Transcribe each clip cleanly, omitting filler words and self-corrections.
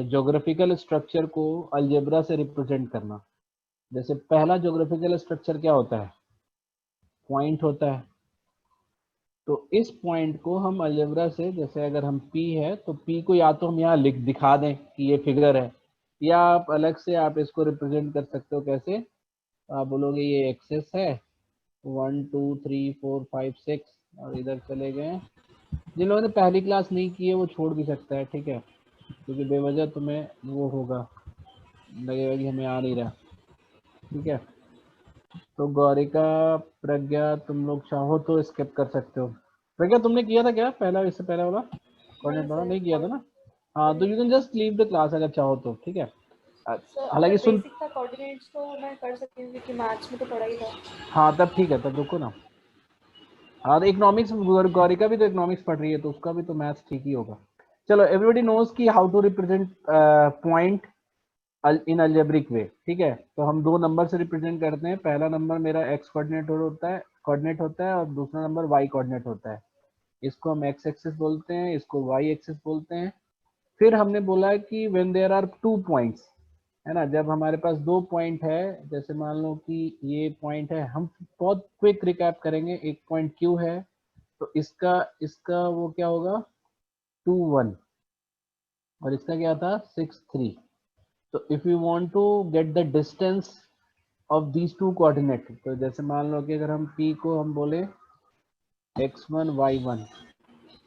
Geographical structure को algebra से represent करना। जैसे पहला ज्योग्राफिकल स्ट्रक्चर क्या होता है, पॉइंट होता है। तो इस पॉइंट को हम अलजेब्रा से, जैसे अगर हम P है तो P को या तो हम यहाँ लिख दिखा दें कि ये फिगर है, या आप अलग से आप इसको रिप्रेजेंट कर सकते हो। कैसे, आप बोलोगे ये एक्सेस है 1 2 3 4 5 6 और इधर चले गए। जिन लोगों ने पहली क्लास नहीं की है वो छोड़ भी सकता है, ठीक है, क्योंकि बेवजह तुम्हें वो होगा, लगेगा कि हमें आ नहीं रहा। ठीक है, तो गौरिका, प्रज्ञा, तुम लोग चाहो तो स्किप कर सकते हो। प्रज्ञा तुमने किया था क्या पहला, इससे पहले वाला नहीं कोऑर्डिनेट वाला सर, नहीं किया था ना? हाँ, तो you can just leave the class अगर चाहो तो, ठीक है। सर हालांकि अगर सुन, बेसिक का कोऑर्डिनेट्स तो मैं कर सकती हूँ क्योंकि मैथ्स में तो पढ़ा ही था। हाँ तब ठीक है, तब रुको ना। हाँ, तो इकोनॉमिक्स, गौरिका भी तो इकोनॉमिक्स पढ़ रही है तो उसका भी तो मैथ्स ठीक ही होगा। चलो, एवरीबॉडी नोज की how to represent point in algebraic way. ठीक है, तो हम दो नंबर से रिप्रेजेंट करते हैं। पहला नंबर मेरा एक्स कोऑर्डिनेट होता है और दूसरा नंबर वाई कोऑर्डिनेट होता है। इसको हम एक्स एक्सिस बोलते हैं, इसको वाई एक्सिस बोलते हैं। फिर हमने बोला कि व्हेन देयर आर 2 पॉइंट्स, है ना, जब हमारे पास 2 पॉइंट है, जैसे मान लो कि ये पॉइंट है, हम बहुत क्विक रिकैप करेंगे। एक पॉइंट क्यू है तो इसका इसका वो क्या होगा, 2 1, और इसका क्या था 6 3। तो if you want to get the distance of these two coordinate, तो जैसे मान लो कि अगर हम P को हम बोले x1 y1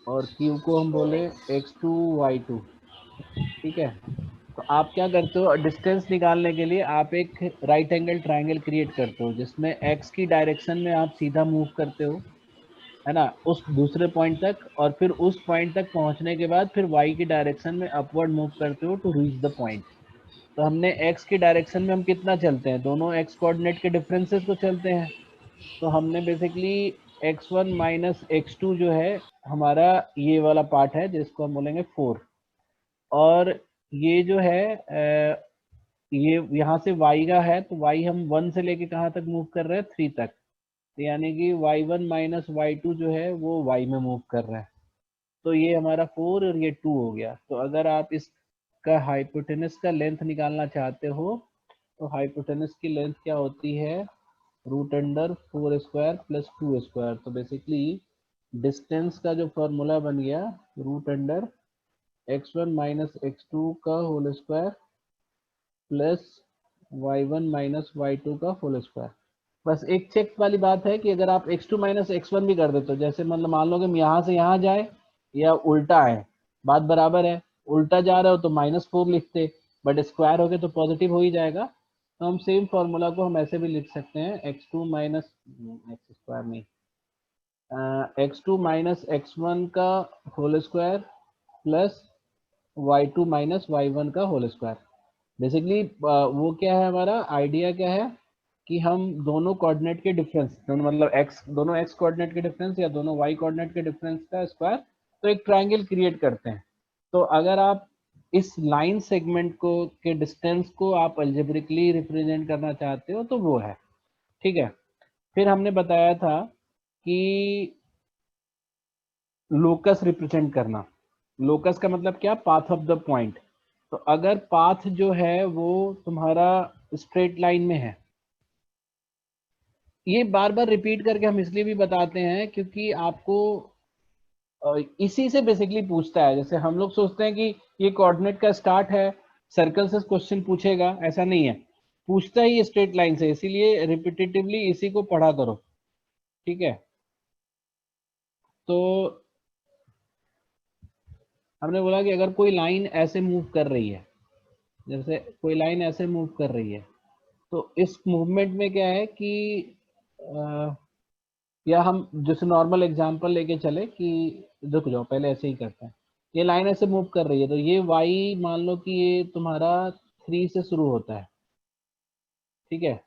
और Q को हम बोले x2 y2, ठीक है, तो आप क्या करते हो, डिस्टेंस निकालने के लिए आप एक राइट एंगल ट्राइंगल क्रिएट करते हो जिसमें x की डायरेक्शन में आप सीधा मूव करते हो, है ना, उस दूसरे पॉइंट तक, और फिर उस पॉइंट तक पहुंचने के बाद फिर y की डायरेक्शन में अपवर्ड मूव करते हो टू रीच द पॉइंट। तो हमने x की डायरेक्शन में हम कितना चलते हैं, दोनों x कोऑर्डिनेट के डिफरेंसेस को चलते हैं। तो हमने बेसिकली x1 माइनस x2 जो है हमारा ये वाला पार्ट है जिसको हम बोलेंगे 4, और ये जो है ये यहाँ से y का है, तो y हम 1 से लेके कहाँ तक मूव कर रहे हैं, 3 तक। तो यानी कि y1 माइनस y2 जो है वो y में मूव कर रहा है। तो ये हमारा 4 और ये 2 हो गया। तो अगर आप इसका हाइपोटेनस का लेंथ निकालना चाहते हो तो हाइपोटेनस की लेंथ क्या होती है, root under 4 square plus 2 square. तो बेसिकली डिस्टेंस का जो फॉर्मूला बन गया, root under x1 minus x2 का whole square plus y1 minus y2 का होल स्क्वायर। बस एक चेक वाली बात है कि अगर आप x2 माइनस x1 भी कर देते हो, जैसे मतलब मान लो कि हम यहाँ से यहाँ जाए या उल्टा है, बात बराबर है। उल्टा जा रहे हो तो -4 लिखते, बट स्क्वायर हो गए तो पॉजिटिव हो ही जाएगा। तो हम सेम फॉर्मूला को हम ऐसे भी लिख सकते हैं, x2 माइनस एक्स स्क्वायर नहीं, x2 माइनस x1 का whole square plus y2 minus y1 का होल स्क्वायर। बेसिकली वो क्या है, हमारा आइडिया क्या है कि हम दोनों कोऑर्डिनेट के डिफरेंस, दोनों मतलब दोनों x कोऑर्डिनेट के डिफरेंस या दोनों y कोऑर्डिनेट के डिफरेंस का स्क्वायर, तो एक ट्रायंगल क्रिएट करते हैं। तो अगर आप इस लाइन सेगमेंट को के डिस्टेंस को आप अल्जेब्रिकली रिप्रेजेंट करना चाहते हो तो वो है, ठीक है। फिर हमने बताया था कि लोकस रिप्रेजेंट करना। लोकस का मतलब क्या, पाथ ऑफ द पॉइंट। तो अगर पाथ जो है वो तुम्हारा स्ट्रेट लाइन में है, ये बार बार रिपीट करके हम इसलिए भी बताते हैं क्योंकि आपको इसी से बेसिकली पूछता है। जैसे हम लोग सोचते हैं कि ये कोऑर्डिनेट का स्टार्ट है, सर्कल से क्वेश्चन पूछेगा, ऐसा नहीं है, पूछता ही स्ट्रेट लाइन से, इसीलिए रिपीटेटिवली इसी को पढ़ा करो, ठीक है। तो हमने बोला कि अगर कोई लाइन ऐसे मूव कर रही है, जैसे कोई लाइन ऐसे मूव कर रही है, तो इस मूवमेंट में क्या है कि या हम जैसे नॉर्मल एग्जांपल लेके चले कि रुक जाओ, पहले ऐसे ही करते हैं। ये लाइन ऐसे मूव कर रही है, तो ये y मान लो कि ये तुम्हारा 3 से शुरू होता है, ठीक है,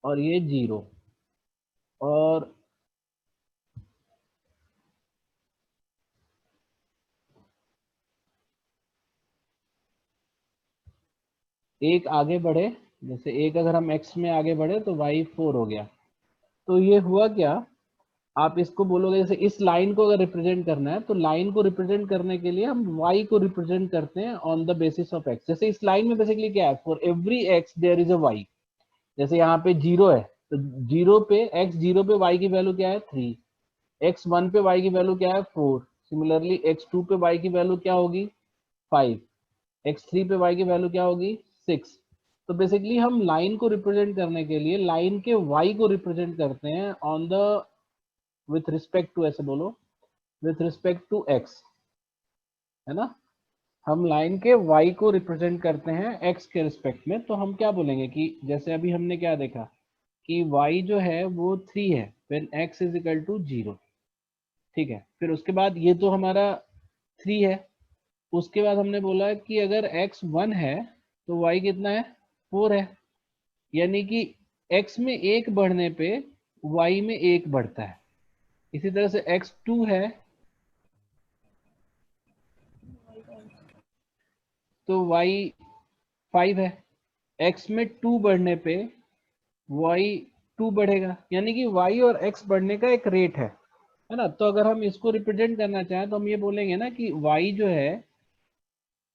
और ये 0, और एक आगे बढ़े, जैसे एक अगर हम x में आगे बढ़े तो y 4 हो गया। तो ये हुआ क्या आप इसको बोलोगे जैसे इस लाइन को अगर रिप्रेजेंट करना है तो लाइन को रिप्रेजेंट करने के लिए हम y को रिप्रेजेंट करते हैं on the basis of x। जैसे इस लाइन में बेसिकली क्या है, for every x there is a y। जैसे यहाँ पे 0 है तो 0 पे x 0 पे y की वैल्यू क्या है 3, x 1 पे y की वैल्यू क्या है 4, सिमिलरली x 2 पे y की वैल्यू क्या होगी 5, x 3 पे y की वैल्यू क्या होगी 6। तो बेसिकली हम लाइन को रिप्रेजेंट करने के लिए लाइन के y को रिप्रेजेंट करते हैं on the with respect to, ऐसे बोलो विथ रिस्पेक्ट टू x, है ना। हम लाइन के y को रिप्रेजेंट करते हैं x के रिस्पेक्ट में। तो हम क्या बोलेंगे कि जैसे अभी हमने क्या देखा कि y जो है वो 3 है when x is equal to 0, ठीक है। फिर उसके बाद ये तो हमारा 3 है, उसके बाद हमने बोला कि अगर x 1 है तो y कितना है 4 है, यानी कि x में 1 बढ़ने पे y में 1 बढ़ता है। इसी तरह से x 2 है तो y 5 है, x में 2 बढ़ने पे y 2 बढ़ेगा, यानी कि y और x बढ़ने का एक रेट है ना। तो अगर हम इसको रिप्रेजेंट करना चाहें तो हम ये बोलेंगे ना कि y जो है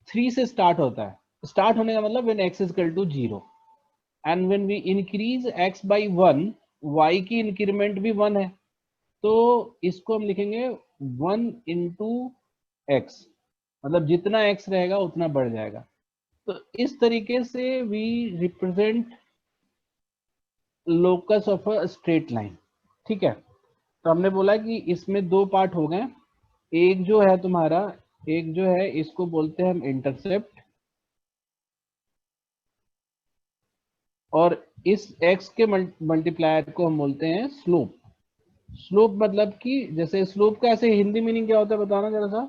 3 से स्टार्ट होता है, स्टार्ट होने का मतलब when x is equal to 0 and when we increase x by 1, y की इंक्रीमेंट भी 1 है, तो इसको हम लिखेंगे 1 इंटू एक्स, मतलब जितना x रहेगा उतना बढ़ जाएगा। तो इस तरीके से we represent locus of a straight line, ठीक है। तो हमने बोला कि इसमें दो पार्ट हो गए, एक जो है तुम्हारा, एक जो है इसको बोलते हैं हम इंटरसेप्ट, और इस x के मल्टीप्लायर को हम बोलते हैं स्लोप। स्लोप मतलब कि जैसे स्लोप का ऐसे हिंदी मीनिंग क्या होता है बताना जरा सा,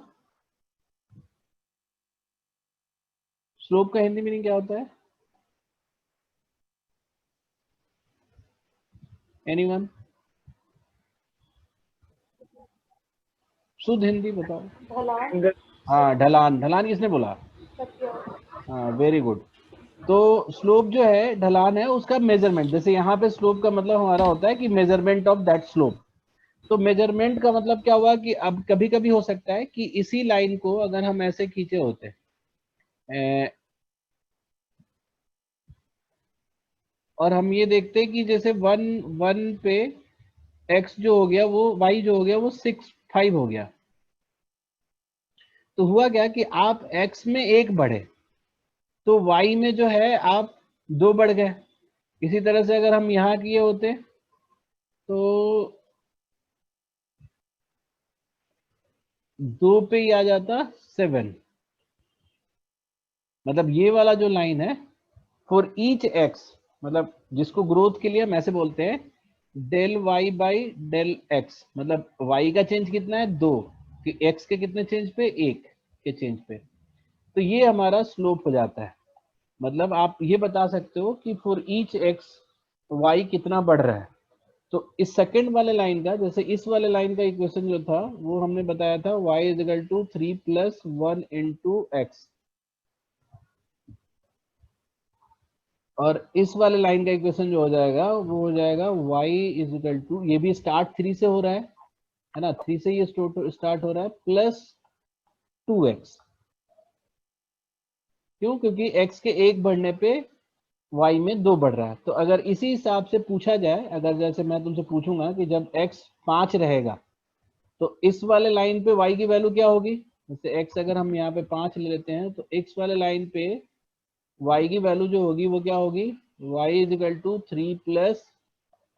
स्लोप का हिंदी मीनिंग क्या होता है, एनीवन, शुद्ध हिंदी बताओ। ढलान। हाँ ढलान, ढलान किसने बोला, सत्य। हाँ वेरी गुड। तो स्लोप जो है ढलान है उसका मेजरमेंट, जैसे यहाँ पे स्लोप का मतलब हमारा होता है कि मेजरमेंट ऑफ दैट स्लोप। तो मेजरमेंट का मतलब क्या हुआ कि अब कभी कभी हो सकता है कि इसी लाइन को अगर हम ऐसे खींचे होते और हम ये देखते हैं कि जैसे 1 पे x जो हो गया वो y जो हो गया वो 6 5 हो गया, तो हुआ क्या कि आप x में 1 बढ़े तो y में जो है आप 2 बढ़ गए। इसी तरह से अगर हम यहाँ किए होते तो 2 पे ही आ जाता 7, मतलब ये वाला जो लाइन है फॉर ईच x, मतलब जिसको ग्रोथ के लिए हम ऐसे बोलते हैं del y by del x, मतलब y का चेंज कितना है 2, कि x के कितने चेंज पे 1 के चेंज पे, तो ये हमारा स्लोप हो जाता है। मतलब आप ये बता सकते हो कि फॉर ईच x y कितना बढ़ रहा है। तो इस सेकंड वाले लाइन का, जैसे इस वाले लाइन का इक्वेशन जो था वो हमने बताया था y is equal to 3 plus 1 into x, और इस वाले लाइन का इक्वेशन जो हो जाएगा वो हो जाएगा y इज इक्वल टू, ये भी स्टार्ट 3 से हो रहा है ना, 3 से ये स्टार्ट हो रहा है प्लस 2x। क्यों, क्योंकि x के 1 बढ़ने पे y में 2 बढ़ रहा है। तो अगर इसी हिसाब से पूछा जाए, अगर जैसे मैं तुमसे पूछूंगा कि जब x 5 रहेगा तो इस वाले लाइन पे y की वैल्यू क्या होगी, जैसे x अगर हम यहाँ पे 5 ले लेते हैं तो x वाले लाइन पे y की वैल्यू जो होगी वो क्या होगी, y is equal to 3 plus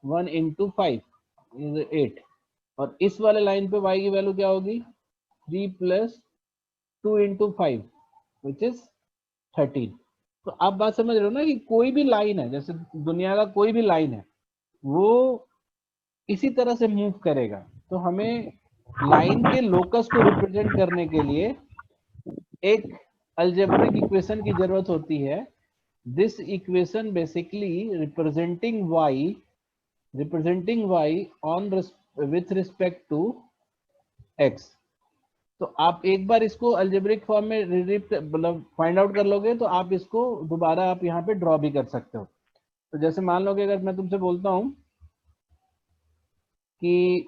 1 into 5 is 8, और इस वाले लाइन पे y की वैल्यू क्या होगी 3 प्लस 2 इंटू 5 विच इज 13। तो आप बात समझ रहे हो ना कि कोई भी लाइन है, जैसे दुनिया का कोई भी लाइन है वो इसी तरह से मूव करेगा। तो हमें लाइन के लोकस को रिप्रेजेंट करने के लिए एक अलजेब्रिक इक्वेशन की जरूरत होती है। This equation basically representing y on with respect to x। तो आप एक बार इसको अलजेब्रिक फॉर्म में मतलब फाइंड आउट कर लोगे तो आप इसको दोबारा आप यहाँ पे ड्रॉ भी कर सकते हो। तो जैसे मान लो कि अगर मैं तुमसे बोलता हूँ कि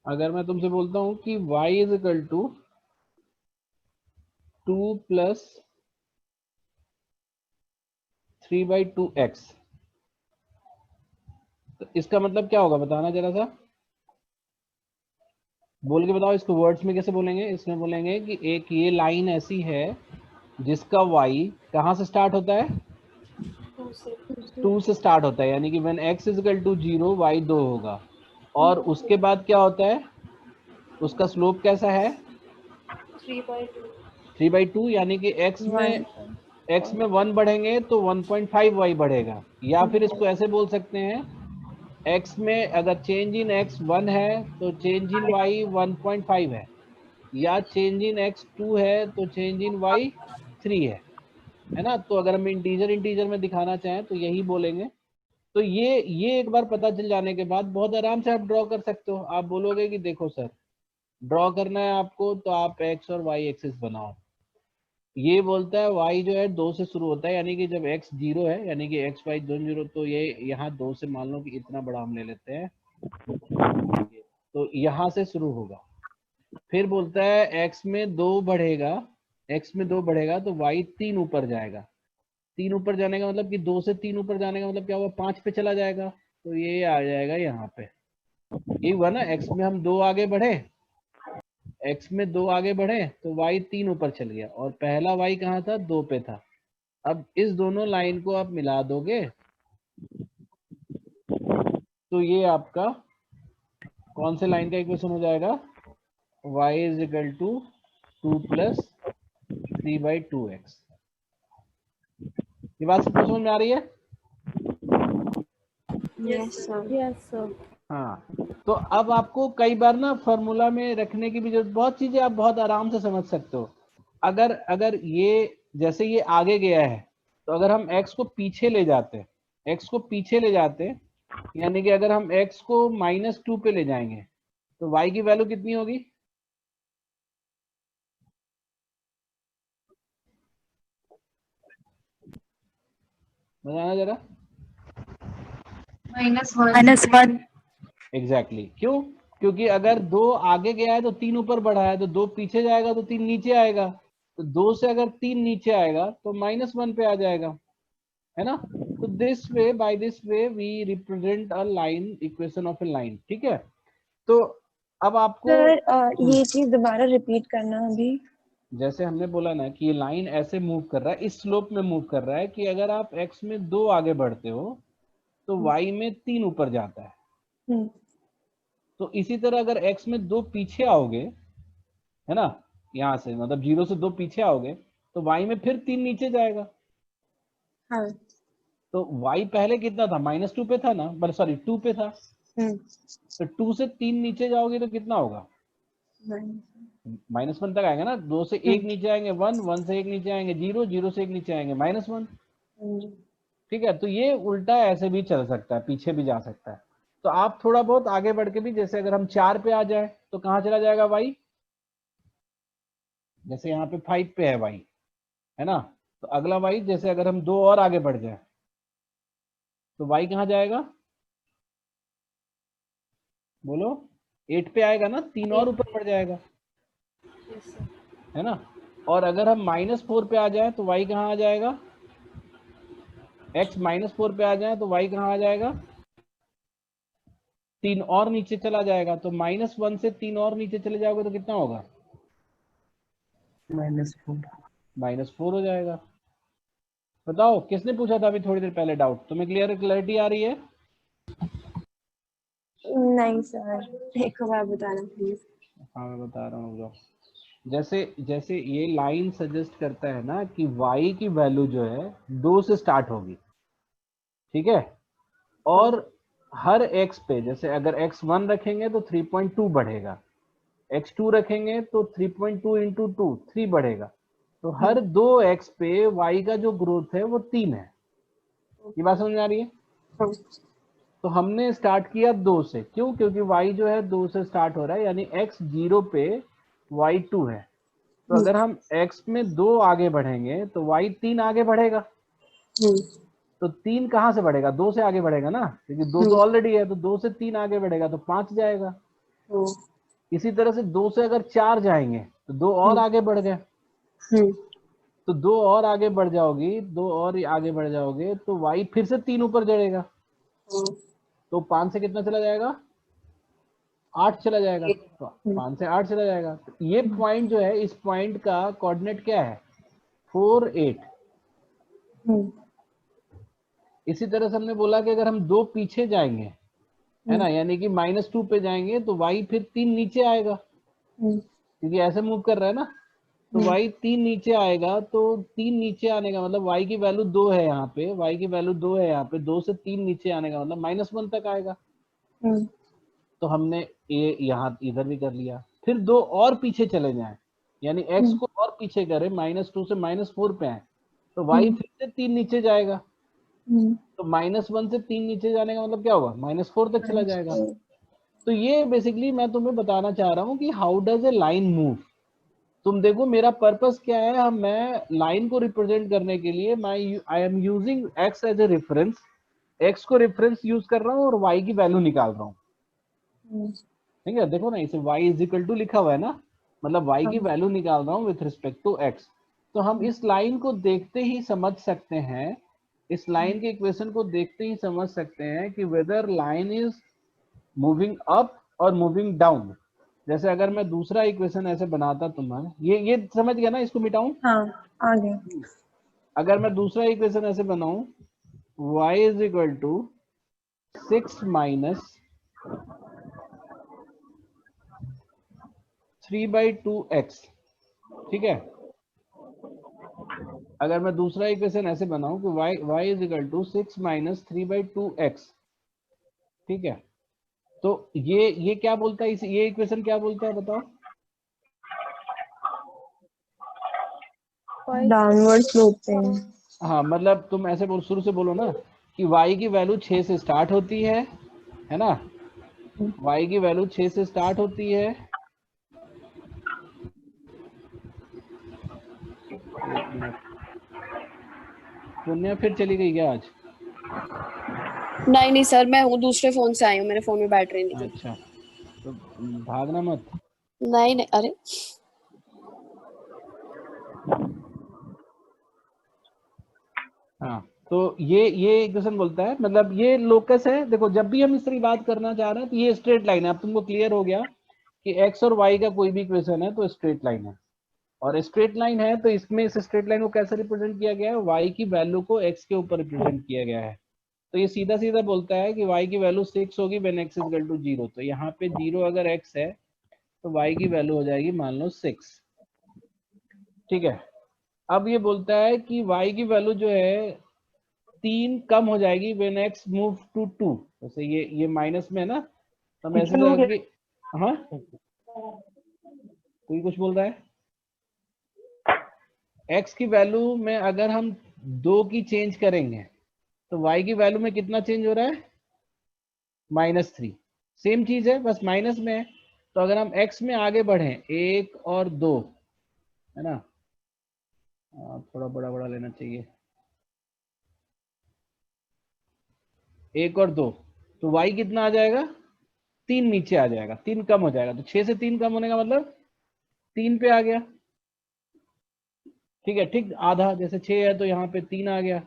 अगर मैं तुमसे बोलता हूँ कि y is equal to 2 plus 3/2x, तो इसका मतलब क्या होगा बताना जरा सा, बोल के बताओ इसको वर्ड्स में कैसे बोलेंगे। इसमें बोलेंगे कि एक ये लाइन ऐसी है जिसका y कहाँ से स्टार्ट होता है, 2 से 2 से स्टार्ट होता है, यानी कि when x is equal to 0 y 2 होगा, और उसके बाद क्या होता है, उसका स्लोप कैसा है 3/2। 3/2, यानी कि x में 1 बढ़ेंगे तो 1.5 y बढ़ेगा, या फिर इसको ऐसे बोल सकते हैं x में अगर चेंज इन x 1 है तो चेंज इन y 1.5 है, या चेंज इन x 2 है तो चेंज इन y 3 है ना। तो अगर हम इंटीजर इंटीजर में दिखाना चाहें तो यही बोलेंगे। तो ये एक बार पता चल जाने के बाद बहुत आराम से आप ड्रॉ कर सकते हो। आप बोलोगे कि देखो सर ड्रॉ करना है आपको तो आप x और y एक्सिस बनाओ। ये बोलता है y जो है 2 से शुरू होता है, यानी कि जब x 0 है यानी कि x y दोनों 0, तो ये यहाँ 2 से मान लो कि इतना बड़ा हम ले लेते हैं, तो यहाँ से शुरू होगा। फिर बोलता है x में 2 बढ़ेगा, x में 2 बढ़ेगा तो y 3 ऊपर जाएगा। 3 ऊपर जाने का मतलब कि 2 से 3 ऊपर जाने का मतलब क्या हुआ, 5 पे चला जाएगा, तो ये आ जाएगा यहाँ पे। ये हुआ ना, x में हम 2 आगे बढ़े, x में 2 आगे बढ़े तो y 3 ऊपर चल गया, और पहला y कहाँ था, 2 पे था। अब इस दोनों लाइन को आप मिला दोगे तो ये आपका कौन से लाइन का इक्वेशन हो जाएगा, y is equal to 2 plus 3/2x। ये बात सबको समझ में आ रही है। Yes sir. Yes sir. हाँ, तो अब आपको कई बार ना फॉर्मूला में रखने की भी जरूरत, बहुत चीजें आप बहुत आराम से समझ सकते हो। अगर अगर ये जैसे ये आगे गया है तो अगर हम x को पीछे ले जाते, x को पीछे ले जाते, यानी कि अगर हम x को -2 पे ले जाएंगे तो y की वैल्यू कितनी होगी, बताना जरा। -1। एग्जैक्टली क्यों, क्योंकि अगर 2 आगे गया है तो 3 ऊपर बढ़ा है, तो 2 पीछे जाएगा तो 3 नीचे आएगा, तो 2 से अगर 3 नीचे आएगा तो -1 पे आ जाएगा, है ना। तो this way, by this way we represent a line, equation of a line, ठीक है। तो अब आपको सर ये चीज दोबारा रिपीट करना अभी। जैसे हमने बोला ना कि ये लाइन ऐसे मूव कर रहा है, इस स्लोप में मूव कर रहा है कि अगर आप x में 2 आगे बढ़ते हो तो y में 3 ऊपर जाता है। हम्म, तो इसी तरह अगर x में 2 पीछे आओगे, है ना, यहाँ से मतलब 0 से 2 पीछे आओगे तो y में फिर 3 नीचे जाएगा। हाँ। तो y पहले कितना था, -2 पे था ना, बट सॉरी 2 पे था, हम्म, तो 2 से 3 नीचे जाओगे तो कितना होगा, -1 तक आएगा ना। 2 से 1 नीचे आएंगे 1, 1 से 1 नीचे आएंगे 0, 0 से 1 नीचे आएंगे -1, ठीक है। तो ये उल्टा ऐसे भी चल सकता है, पीछे भी जा सकता है। तो आप थोड़ा बहुत आगे बढ़ के भी, जैसे अगर हम 4 पे आ जाए तो कहाँ चला जाएगा y, जैसे यहाँ पे 5 पे है y, है ना, तो अगला y जैसे अगर हम 2 और आगे बढ़ जाए तो y कहाँ जाएगा, बोलो, 8 पे आएगा ना, 3 और ऊपर बढ़ जाएगा, यस सर। है ना। और अगर हम -4 पे आ जाए तो y कहाँ आ जाएगा, x -4 पे आ जाए तो y कहाँ आ जाएगा, 3 और नीचे चला जाएगा। तो -1 से 3 और नीचे चले जाओगे तो कितना होगा, -4 हो जाएगा। बताओ किसने पूछा था अभी थोड़ी देर पहले डाउट, तुम्हें क्लैरिटी आ रही है। नहीं सर, एक बार बताना प्लीज। हाँ मैं बता रहा हूँ, जैसे जैसे ये लाइन सजेस्ट करता है ना कि y की वैल्यू जो है 2 से स्टार्ट होगी, ठीक है, और हर x पे, जैसे अगर x1 रखेंगे तो 3.2 बढ़ेगा, x2 रखेंगे तो 3.2 इंटू 2 3 बढ़ेगा, तो हर 2x पे y का जो ग्रोथ है वो 3 है। ये बात समझ में आ रही है। तो हमने स्टार्ट किया 2 से, क्यों, क्योंकि y जो है 2 से स्टार्ट हो रहा है, यानी x 0 पे y 2 है। तो अगर हम x में 2 आगे बढ़ेंगे तो y 3 आगे बढ़ेगा, तो 3 कहाँ से बढ़ेगा, 2 से आगे बढ़ेगा ना, क्योंकि 2 तो ऑलरेडी है, तो 2 से 3 आगे बढ़ेगा तो 5 जाएगा। इसी तरह से 2 से अगर 4 जाएंगे तो 2 और आगे बढ़ गए, तो 2 और आगे बढ़ जाओगी, 2 और आगे बढ़ जाओगे तो y फिर से 3 ऊपर चढ़ेगा, तो 5 से कितना चला जाएगा, 8 चला जाएगा, तो 5 से 8 चला जाएगा। तो ये पॉइंट जो है, इस पॉइंट का कोऑर्डिनेट क्या है, 4 8। इसी तरह से हमने बोला कि अगर हम 2 पीछे जाएंगे, है ना, यानी कि -2 पे जाएंगे तो y फिर 3 नीचे आएगा, क्योंकि ऐसे मूव कर रहा है ना, तो y 3 नीचे आएगा, तो 3 नीचे आने का मतलब y की वैल्यू 2 है यहाँ पे, y की वैल्यू 2 है यहाँ पे, 2 से 3 नीचे आने का मतलब -1 तक आएगा। तो हमने ये यहाँ इधर भी कर लिया। फिर 2 और पीछे चले जाएं, यानी x को और पीछे करें, -2 से -4 पे आए, तो y फिर से 3 नीचे जाएगा, तो -1 से 3 नीचे जाने का मतलब क्या होगा, -4 तक चला जाएगा। तो ये बेसिकली मैं तुम्हें बताना चाह रहा हूँ कि how does a line move. तुम देखो मेरा पर्पस क्या है, मैं लाइन को रिप्रेजेंट करने के लिए I am using x as a reference, x को रेफरेंस यूज कर रहा हूँ और y की वैल्यू निकाल रहा हूँ। ठीक है, देखो ना, इसे y इज इक्वल टू लिखा हुआ है ना, मतलब y की वैल्यू निकाल रहा हूँ विथ रिस्पेक्ट टू x। तो हम इस लाइन को देखते ही समझ सकते हैं, इस लाइन के इक्वेशन को देखते ही समझ सकते हैं कि whether line is moving up और मूविंग डाउन। जैसे अगर मैं दूसरा इक्वेशन ऐसे बनाता तुम्हारे, ये समझ गया ना, इसको मिटाऊं। हाँ, आगे। अगर मैं दूसरा इक्वेशन ऐसे बनाऊं, y is equal to 6 minus 3/2x, ठीक है। अगर मैं दूसरा इक्वेशन ऐसे बनाऊं कि y is equal to 6 minus 3/2x, ठीक है, तो ये क्या बोलता है, ये इक्वेशन क्या बोलता है बताओ। डाउनवर्ड स्लोप पे। हाँ, मतलब तुम ऐसे बोल, शुरू से बोलो ना कि y की वैल्यू 6 से स्टार्ट होती है ना, y की वैल्यू 6 से स्टार्ट होती है। एक मिनट, पुण्य फिर चली गई क्या आज? नहीं सर, मैं दूसरे फोन से आई हूँ, मेरे फोन में बैटरी नहीं थी। अच्छा, तो भागना मत। नहीं, अरे हाँ, तो ये इक्वेशन बोलता है, मतलब ये लोकस है। देखो जब भी हम इस तरह बात करना चाह रहे हैं तो ये स्ट्रेट लाइन है। अब तुमको क्लियर हो गया कि x और y का कोई भी इक्वेशन है तो स्ट्रेट लाइन है, और स्ट्रेट लाइन है तो इसमें इस स्ट्रेट लाइन को कैसे रिप्रेजेंट किया गया है, y की वैल्यू को x के ऊपर रिप्रेजेंट किया गया है। तो ये सीधा सीधा बोलता है कि y की वैल्यू 6 होगी when x is equal to 0। तो यहाँ पे 0 अगर x है तो y की वैल्यू हो जाएगी मान लो 6, ठीक है। अब ये बोलता है कि y की वैल्यू जो है 3 कम हो जाएगी व्हेन x मूव टू 2। जैसे ये माइनस में है ना, तो हम ऐसे करेंगे। हाँ, कोई कुछ बोल रहा है। x की वैल्यू में अगर हम 2 की चेंज करेंगे तो y की वैल्यू में कितना चेंज हो रहा है, -3। सेम चीज है, बस माइनस में है। तो अगर हम x में आगे बढ़े 1 और 2, है ना, थोड़ा बड़ा बड़ा लेना चाहिए, 1 और 2, तो y कितना आ जाएगा, 3 नीचे आ जाएगा, 3 कम हो जाएगा। तो 6 से 3 कम होने का मतलब 3 पे आ गया, ठीक है, ठीक आधा, जैसे 6 है तो यहाँ पे 3 आ गया।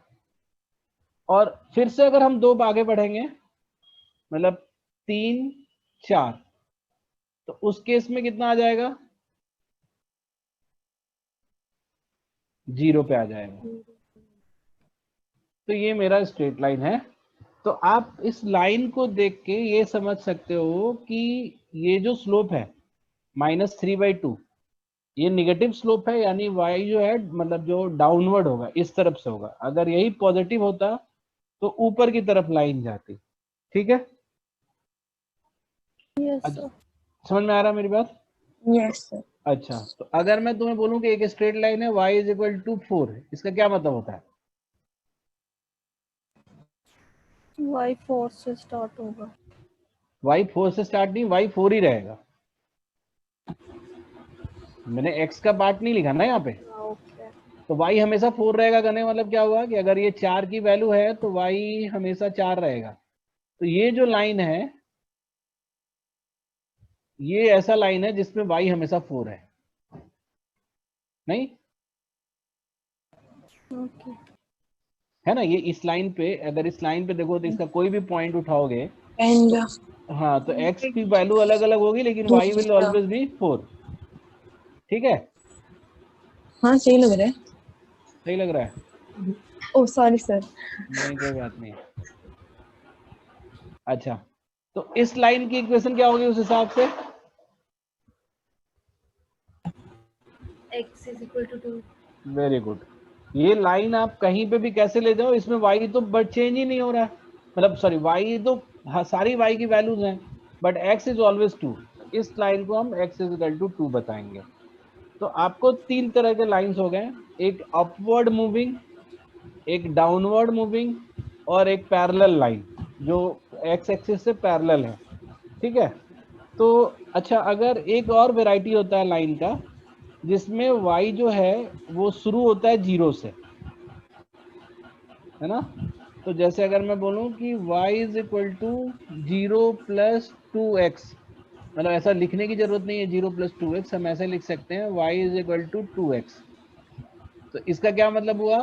और फिर से अगर हम 2 आगे बढ़ेंगे, मतलब 3 4, तो उस केस में कितना आ जाएगा, 0 पे आ जाएगा। तो ये मेरा स्ट्रेट लाइन है। तो आप इस लाइन को देख के ये समझ सकते हो कि ये जो स्लोप है -3/2, ये निगेटिव स्लोप है, यानी y जो है मतलब जो डाउनवर्ड होगा इस तरफ से होगा। अगर यही पॉजिटिव होता तो ऊपर की तरफ लाइन जाती, ठीक है। Yes sir. समझ में आ रहा है मेरी बात? Yes sir. अच्छा, तो अगर मैं तुम्हें बोलूं कि एक स्ट्रेट लाइन है y इज इक्वल टू 4, इसका क्या मतलब होता है? y 4 से स्टार्ट होगा। y 4 से स्टार्ट नहीं, y 4 ही रहेगा। मैंने x का पार्ट नहीं लिखा ना यहाँ पे, ओके। तो y हमेशा 4 रहेगा। कहने का मतलब क्या हुआ कि अगर ये 4 की वैल्यू है तो y हमेशा 4 रहेगा। तो ये जो लाइन है, ये ऐसा लाइन है जिसमें y हमेशा 4 है, नहीं ओके। है ना? ये इस लाइन पे, अगर इस लाइन पे देखो तो इसका कोई भी पॉइंट उठाओगे, एंड हाँ, तो x की वैल्यू अलग अलग होगी लेकिन y विल दूसरा, ऑलवेज बी 4। ठीक है, हाँ सही लग रहा है। सही लग रहा है? ओ सॉरी सर। नहीं कोई बात नहीं। अच्छा, तो इस लाइन की इक्वेशन क्या होगी उस हिसाब से? x is equal to 2। Very good. ये लाइन आप कहीं पे भी कैसे ले जाओ, इसमें y तो बट चेंज ही नहीं हो रहा है, मतलब सॉरी y तो हाँ, सारी y की वैल्यूज हैं, बट x इज ऑलवेज 2। इस लाइन को हम x इज इक्वल टू 2 बताएंगे। तो आपको तीन तरह के लाइंस हो गए, एक अपवर्ड मूविंग, एक डाउनवर्ड मूविंग, और एक पैरेलल लाइन जो x एक्सिस से पैरेलल है। ठीक है, तो अच्छा, अगर एक और वैरायटी होता है लाइन का जिसमें y जो है वो शुरू होता है 0 से, है ना? तो जैसे अगर मैं बोलूं कि y is equal to 0 plus 2x, मतलब ऐसा लिखने की जरूरत नहीं है 0 प्लस 2x, हम ऐसे लिख सकते हैं y is equal to 2x। तो इसका क्या मतलब हुआ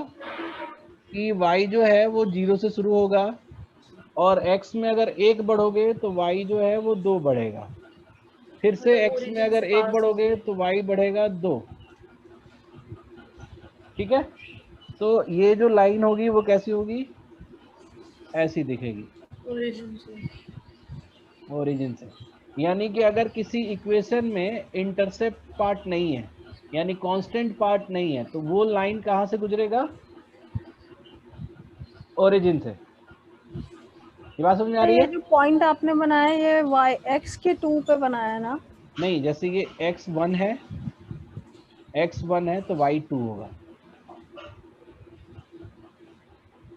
कि y जो है वो 0 से शुरू होगा, और x में अगर 1 बढ़ोगे तो y जो है वो 2 बढ़ेगा, फिर से मतलब x में ओरिजिन अगर से 1 पास बढ़ोगे होके। तो y बढ़ेगा 2। ठीक है, तो ये जो लाइन होगी वो कैसी होगी? ऐसी दिखेगी, ओरिजिन से। ओरिजिन से। यानी कि अगर किसी इक्वेशन में इंटरसेप्ट पार्ट नहीं है, यानी कांस्टेंट पार्ट नहीं है, तो वो लाइन कहां से गुजरेगा? ओरिजिन से। ये बात समझ में आ तो रही ये है? जो पॉइंट आपने बनाया ये y x के 2 पे बनाया है ना? नहीं, जैसे ये x1 है, x1 है तो y2 होगा।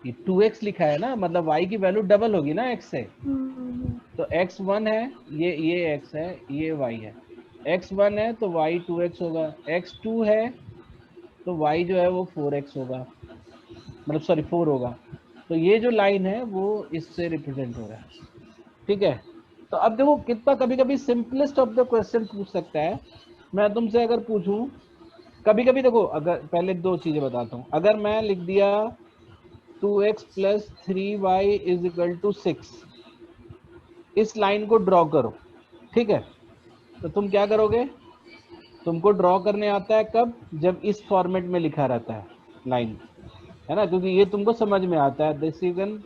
ये 2x लिखा है ना, मतलब y की वैल्यू डबल होगी ना x से। तो x1 है, ये x है, ये y है। x1 है तो y 2x होगा, x2 है तो y जो है वो 4x होगा, मतलब सॉरी 4 होगा। तो ये जो लाइन है वो इससे रिप्रेजेंट हो रहा है। ठीक है, तो अब देखो कितना कभी कभी सिंपलेस्ट ऑफ द क्वेश्चन पूछ सकता है। मैं तुमसे अगर पूछूं, कभी कभी देखो, अगर पहले दो चीजें बताता हूं, अगर मैं लिख दिया 2x plus 3y is equal to 6, इस लाइन को ड्रॉ करो। ठीक है, तो तुम क्या करोगे? तुमको ड्रॉ करने आता है कब? जब इस फॉर्मेट में लिखा रहता है लाइन, है ना, क्योंकि ये तुमको समझ में आता है, दिस यू कैन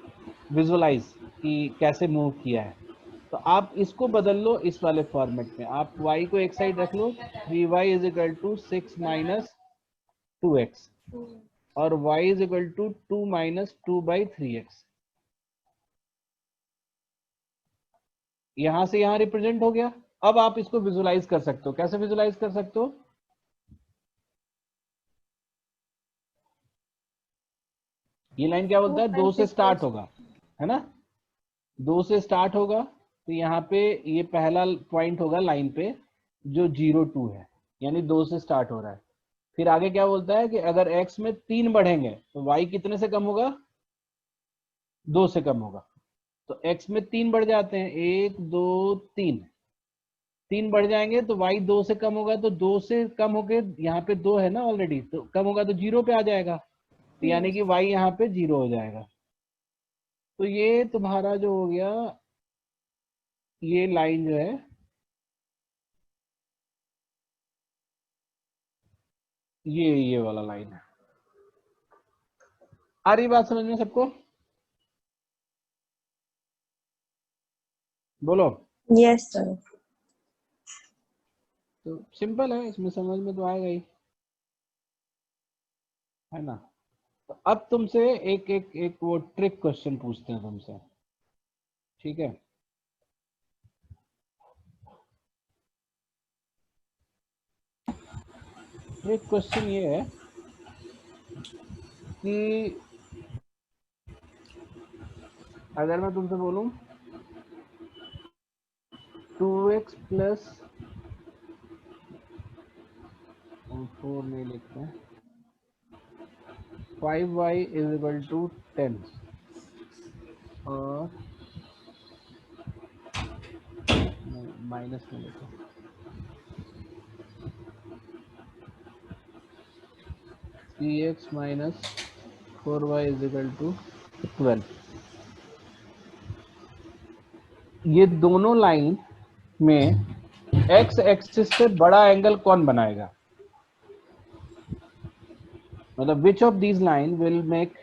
विजुअलाइज कि कैसे मूव किया है। तो आप इसको बदल लो इस वाले फॉर्मेट में, आप y को एक साइड रख लो, 3y is equal to 6 minus 2x, और y is equal to 2 minus 2/3x। यहां से यहां रिप्रेजेंट हो गया। अब आप इसको विजुलाइज कर सकते हो, कैसे विजुलाइज कर सकते हो? ये लाइन क्या बोलता है? 2 से स्टार्ट होगा, है ना? 2 से स्टार्ट होगा, तो यहाँ पे ये पहला पॉइंट होगा लाइन पे जो 0 2 है, यानी 2 से स्टार्ट हो रहा है। फिर आगे क्या बोलता है कि अगर x में 3 बढ़ेंगे तो y कितने से कम होगा? 2 से कम होगा। तो x में 3 बढ़ जाते हैं, 1 2 3, 3 बढ़ जाएंगे तो y 2 से कम होगा, तो 2 से कम होके यहाँ पे 2 है ना ऑलरेडी, तो कम होगा तो 0 पे आ जाएगा, तो यानी कि y यहाँ पे 0 हो जाएगा। तो ये तुम्हारा जो हो गया, ये लाइन जो है, ये वाला लाइन है। आ रही बात समझ में सबको? बोलो। Yes sir. तो सिंपल है, इसमें समझ में तो आएगा ही, है ना? तो अब तुमसे एक एक एक वो ट्रिक क्वेश्चन पूछते हैं तुमसे। ठीक है, ट्रिक क्वेश्चन ये है कि अगर मैं तुमसे बोलूं 2x प्लस 4 नहीं लिखते हैं, 5y इज इक्वल टू 10, और माइनस में लिखो, three x minus 4y is equal to 12। ये दोनों लाइन में x एक्सिस से बड़ा एंगल कौन बनाएगा, मतलब which of these line will make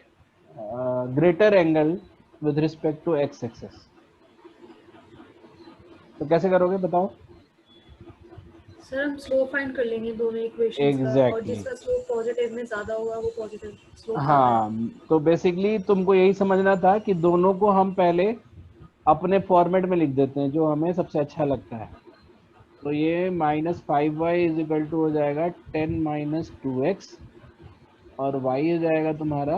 greater angle with respect to x axis. तो कैसे करोगे बताओ? सर हम स्लोप फाइंड कर लेंगे दोनों इक्वेशंस का, और एग्जैक्टली जिसका स्लोप पॉजिटिव में ज्यादा होगा वो पॉजिटिव स्लोप ज्यादा है। हाँ, तो बेसिकली तुमको यही समझना था कि दोनों को हम पहले अपने फॉर्मेट में लिख देते हैं जो हमें सबसे अच्छा लगता है। तो ये -5y इज इक्वल टू हो जाएगा 10 माइनस 2x, और y हो जाएगा तुम्हारा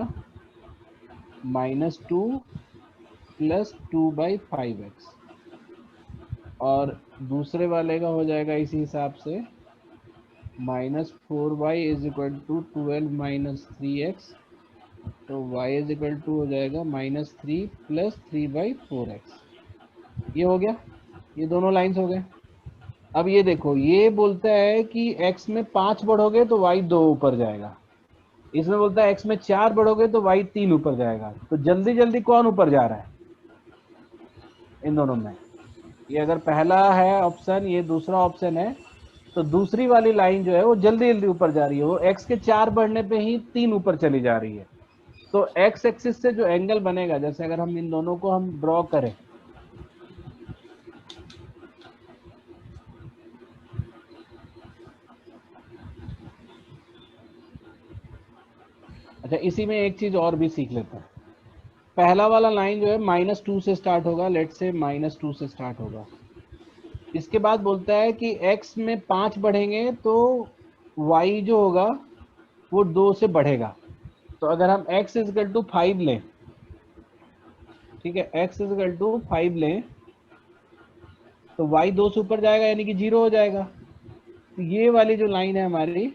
-2 प्लस 2/5x, और दूसरे वाले का हो जाएगा इसी हिसाब से -4y is equal to 12 minus 3x, तो y इज इक्वल टू हो जाएगा -3 प्लस 3/4x। ये हो गया, ये दोनों लाइंस हो गए। अब ये देखो, ये बोलता है कि x में 5 बढ़ोगे तो y 2 ऊपर जाएगा, इसमें बोलता है x में 4 बढ़ोगे तो y 3 ऊपर जाएगा। तो जल्दी जल्दी कौन ऊपर जा रहा है इन दोनों में? ये अगर पहला है ऑप्शन, ये दूसरा ऑप्शन है, तो दूसरी वाली लाइन जो है वो जल्दी जल्दी ऊपर जा रही है, वो x के 4 बढ़ने पे ही 3 ऊपर चली जा रही है। तो x एक्सिस से जो एंगल बनेगा, जैसे अगर हम इन दोनों को हम ड्रॉ करें, अच्छा इसी में एक चीज और भी सीख लेते हैं। पहला वाला लाइन जो है -2 से स्टार्ट होगा, लेट से -2 से स्टार्ट होगा। इसके बाद बोलता है कि x में 5 बढ़ेंगे तो y जो होगा वो 2 से बढ़ेगा। तो अगर हम x इज इक्वल टू 5 लें, ठीक है, x इज इक्वल टू 5 लें, तो y 2 से ऊपर जाएगा यानी कि 0 हो जाएगा। तो ये वाली जो लाइन है हमारी,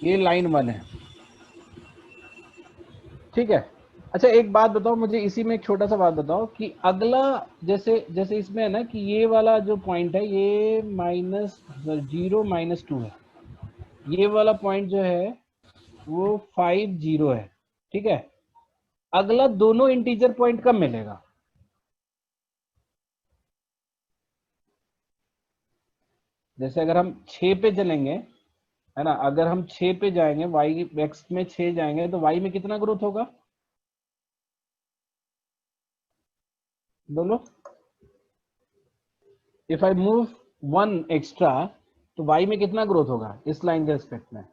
ये लाइन 1 है, ठीक है। अच्छा एक बात बताओ मुझे, इसी में एक छोटा सा बात बताओ कि अगला, जैसे जैसे इसमें है ना कि ये वाला जो पॉइंट है ये -0 -2 है, ये वाला पॉइंट जो है वो 5 0 है, ठीक है। अगला दोनों इंटीजर पॉइंट कब मिलेगा? जैसे अगर हम 6 पे चलेंगे, है ना, अगर हम 6 पे जाएंगे, y x में 6 जाएंगे तो y में कितना ग्रोथ होगा बोलो? इफ आई मूव 1 एक्स्ट्रा तो y में कितना ग्रोथ होगा इस लाइन के रिस्पेक्ट में?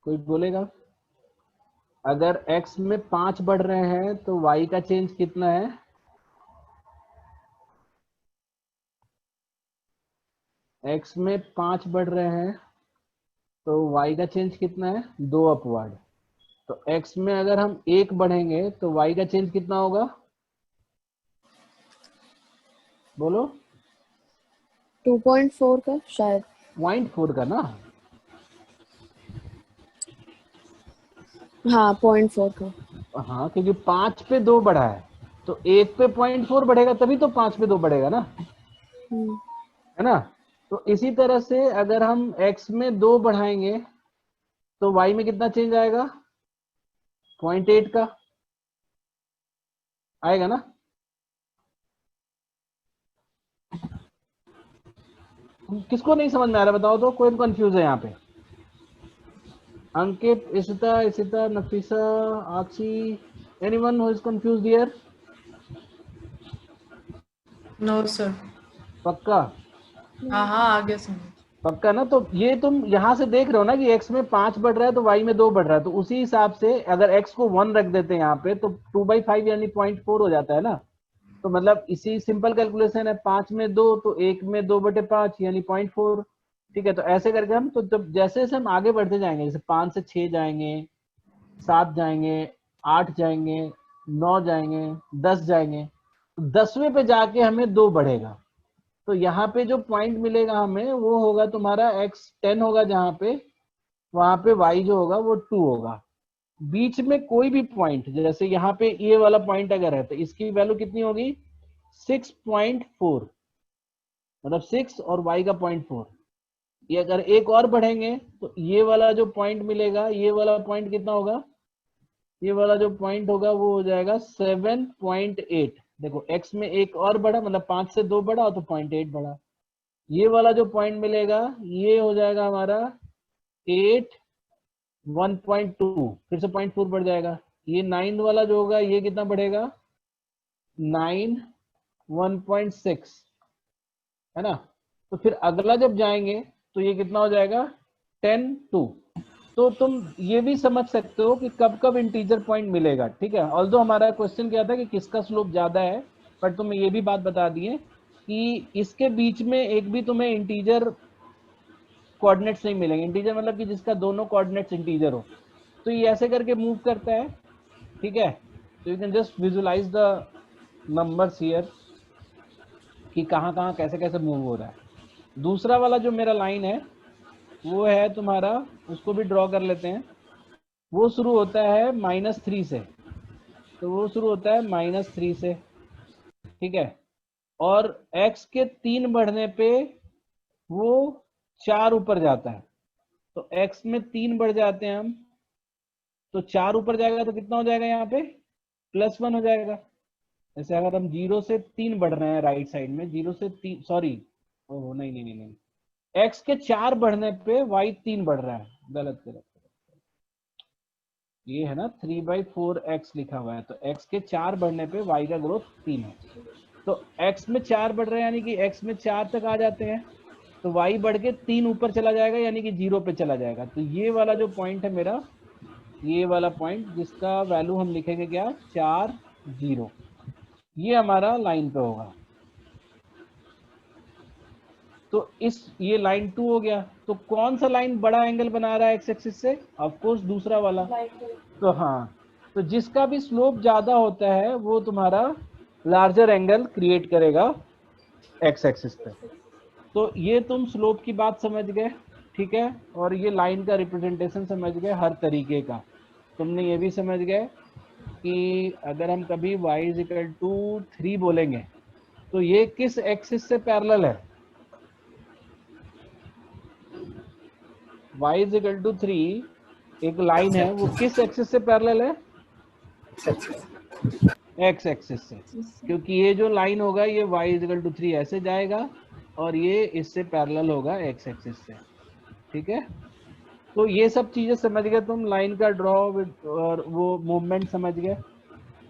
कोई बोलेगा? अगर x में 5 बढ़ रहे हैं तो y का चेंज कितना है? x में 5 बढ़ रहे हैं तो y का चेंज कितना है? 2 अपवर्ड। तो x में अगर हम 1 बढ़ेंगे तो y का चेंज कितना होगा बोलो? 2.4 का शायद। 0.4 का ना? हाँ 0.4 का। हाँ, क्योंकि 5 पे 2 बढ़ा है तो 1 पे 0.4 बढ़ेगा, तभी तो 5 पे 2 बढ़ेगा ना, है ना। तो इसी तरह से अगर हम x में 2 बढ़ाएंगे तो y में कितना चेंज आएगा? 0.8 का आएगा ना। किसको नहीं समझ में आ रहा बताओ तो, कोई कंफ्यूज है यहाँ पे? Ankit, Ishita, Nafisa, Akshi, anyone who is confused here? No sir. पक्का? हाँ हाँ आगे समझ। पक्का ना? तो ये तुम यहाँ से देख रहे हो ना कि x में 5 बढ़ रहा है तो y में 2 बढ़ रहा है, तो उसी हिसाब से अगर x को 1 रख देते हैं यहाँ पे तो 2/5 यानी 0.4 हो जाता है ना। तो मतलब इसी सिंपल कैलकुलेशन है, 5 में 2 तो 1 में 2/5 यानी 0.4, ठीक है। तो ऐसे करके हम, तो जब जैसे जैसे हम आगे बढ़ते जाएंगे, जैसे 5 से 6 जाएंगे, 7 जाएंगे, 8 जाएंगे, 9 जाएंगे, 10 जाएंगे, तो 10वें पे जाके हमें 2 बढ़ेगा। तो यहाँ पे जो पॉइंट मिलेगा हमें वो होगा तुम्हारा x 10 होगा, जहाँ पे वहां पे y जो होगा वो 2 होगा। बीच में कोई भी पॉइंट, जैसे यहाँ पे ये वाला पॉइंट अगर है तो इसकी वैल्यू कितनी होगी 6.4, मतलब 6 और y का 0.4। ये अगर एक और बढ़ेंगे तो ये वाला जो पॉइंट मिलेगा, ये वाला पॉइंट कितना होगा, ये वाला जो पॉइंट होगा वो हो जाएगा 7.8। देखो x में एक और बढ़ा, मतलब 5 से 2 बढ़ा तो 0.8 बढ़ा। ये वाला जो पॉइंट मिलेगा ये हो जाएगा हमारा 8 1.2, फिर से 0.4 बढ़ जाएगा। ये 9 वाला जो होगा ये कितना बढ़ेगा 9 1.6, है ना। तो फिर अगला जब जाएंगे तो ये कितना हो जाएगा 10 2। तो तुम ये भी समझ सकते हो कि कब कब इंटीजर पॉइंट मिलेगा, ठीक है। ऑल्दो हमारा क्वेश्चन क्या था कि किसका स्लोप ज्यादा है, पर तुम्हें ये भी बात बता दिए कि इसके बीच में एक भी तुम्हें इंटीजर कोऑर्डिनेट्स नहीं मिलेंगे। इंटीजर मतलब कि जिसका दोनों कोऑर्डिनेट्स इंटीजर हो। तो ये ऐसे करके मूव करता है, ठीक है। तो you can just visualise the numbers here कि कहाँ कहाँ कैसे कैसे मूव हो रहा है। दूसरा वाला जो मेरा लाइन है वो है तुम्हारा, उसको भी ड्रॉ कर लेते हैं। वो शुरू होता है -3 से, तो वो शुरू होता है -3 से, ठीक है। और x के 3 बढ़ने पे वो 4 ऊपर जाता है। तो x में 3 बढ़ जाते हैं हम, तो 4 ऊपर जाएगा तो कितना हो जाएगा यहाँ पे +1 हो जाएगा। जैसे अगर हम 0 से 3 बढ़ रहे हैं राइट साइड में, 0 से 3, सॉरी ओह नहीं नहीं नहीं नहीं, x के 4 बढ़ने पे y 3 बढ़ रहा है, गलत गलत। ये है ना 3/4x लिखा हुआ है, तो x के 4 बढ़ने पे y का ग्रोथ 3 है। तो x में 4 बढ़ रहे हैं यानी कि x में 4 तक आ जाते हैं, तो y बढ़ के 3 ऊपर चला जाएगा यानी कि 0 पे चला जाएगा। तो ये वाला जो पॉइंट है मेरा, ये वाला पॉइंट जिसका वैल्यू हम लिखेंगे क्या 4 0, ये हमारा लाइन पे होगा। तो ये लाइन 2 हो गया। तो कौन सा लाइन बड़ा एंगल बना रहा है एक्स एक्सिस से, ऑफ कोर्स दूसरा वाला। तो हाँ, तो जिसका भी स्लोप ज्यादा होता है वो तुम्हारा लार्जर एंगल क्रिएट करेगा एक्स एक्सिस पे। तो ये तुम स्लोप की बात समझ गए, ठीक है। और ये लाइन का रिप्रेजेंटेशन समझ गए हर तरीके का। तुमने ये भी समझ गए कि अगर हम कभी y = 3 बोलेंगे तो ये किस एक्सिस से पैरेलल है। y = 3 एक लाइन है, वो किस एक्सिस से पैरेलल है x एक्सिस से, क्योंकि ये जो लाइन होगा ये y = 3 ऐसे जाएगा और ये इससे पैरेलल होगा x एक्सिस से, ठीक है। तो ये सब चीजें समझ गए तुम, लाइन का ड्रॉ और वो मूवमेंट समझ गए।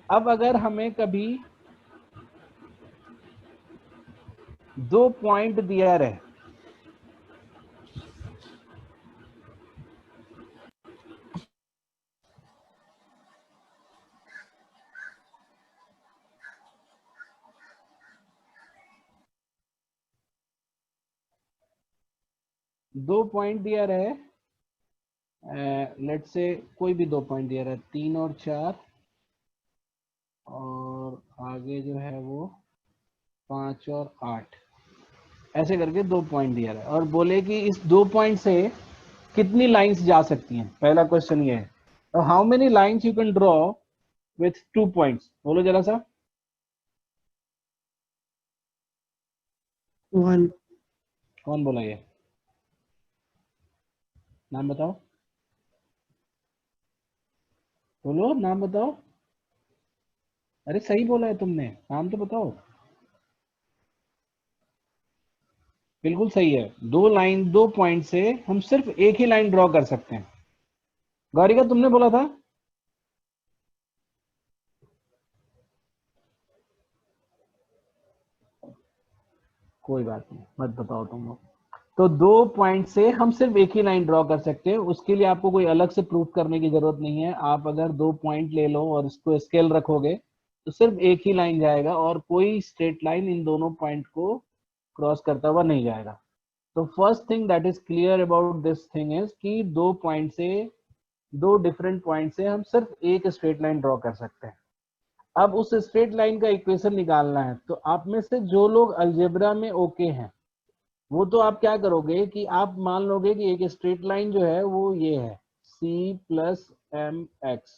अब अगर हमें कभी 2 पॉइंट दिया रहे, दो पॉइंट दिया रहे, लेट से कोई भी 2 पॉइंट दिया रहे, 3 और 4, और आगे जो है वो 5 और 8, ऐसे करके 2 पॉइंट दिया रहा है और बोले कि इस 2 पॉइंट से कितनी लाइंस जा सकती हैं। पहला क्वेश्चन ये है, तो how many lines you can draw with 2 points, बोलो जरा सा। 1 कौन बोला ये, नाम बताओ, बोलो नाम बताओ। अरे सही बोला है तुमने, नाम तो बताओ। बिल्कुल सही है, 2 पॉइंट से हम सिर्फ एक ही लाइन ड्रॉ कर सकते हैं। गौरिका तुमने बोला था, कोई बात नहीं, मत बताओ तुम लोग। तो 2 पॉइंट से हम सिर्फ एक ही लाइन ड्रॉ कर सकते हैं, उसके लिए आपको कोई अलग से प्रूफ करने की जरूरत नहीं है। आप अगर 2 पॉइंट ले लो और इसको स्केल रखोगे तो सिर्फ एक ही लाइन जाएगा और कोई स्ट्रेट लाइन इन दोनों पॉइंट को क्रॉस करता हुआ नहीं जाएगा। तो first thing that is clear about this thing is कि 2 पॉइंट से, 2 डिफरेंट पॉइंट से हम सिर्फ एक स्ट्रेट लाइन ड्रॉ कर सकते हैं। अब उस स्ट्रेट लाइन का इक्वेशन निकालना है। तो आप में से जो लोग अलजेब्रा में ओके हैं वो तो आप क्या करोगे कि आप मान लोगे कि एक स्ट्रेट लाइन जो है वो ये है c प्लस एम एक्स,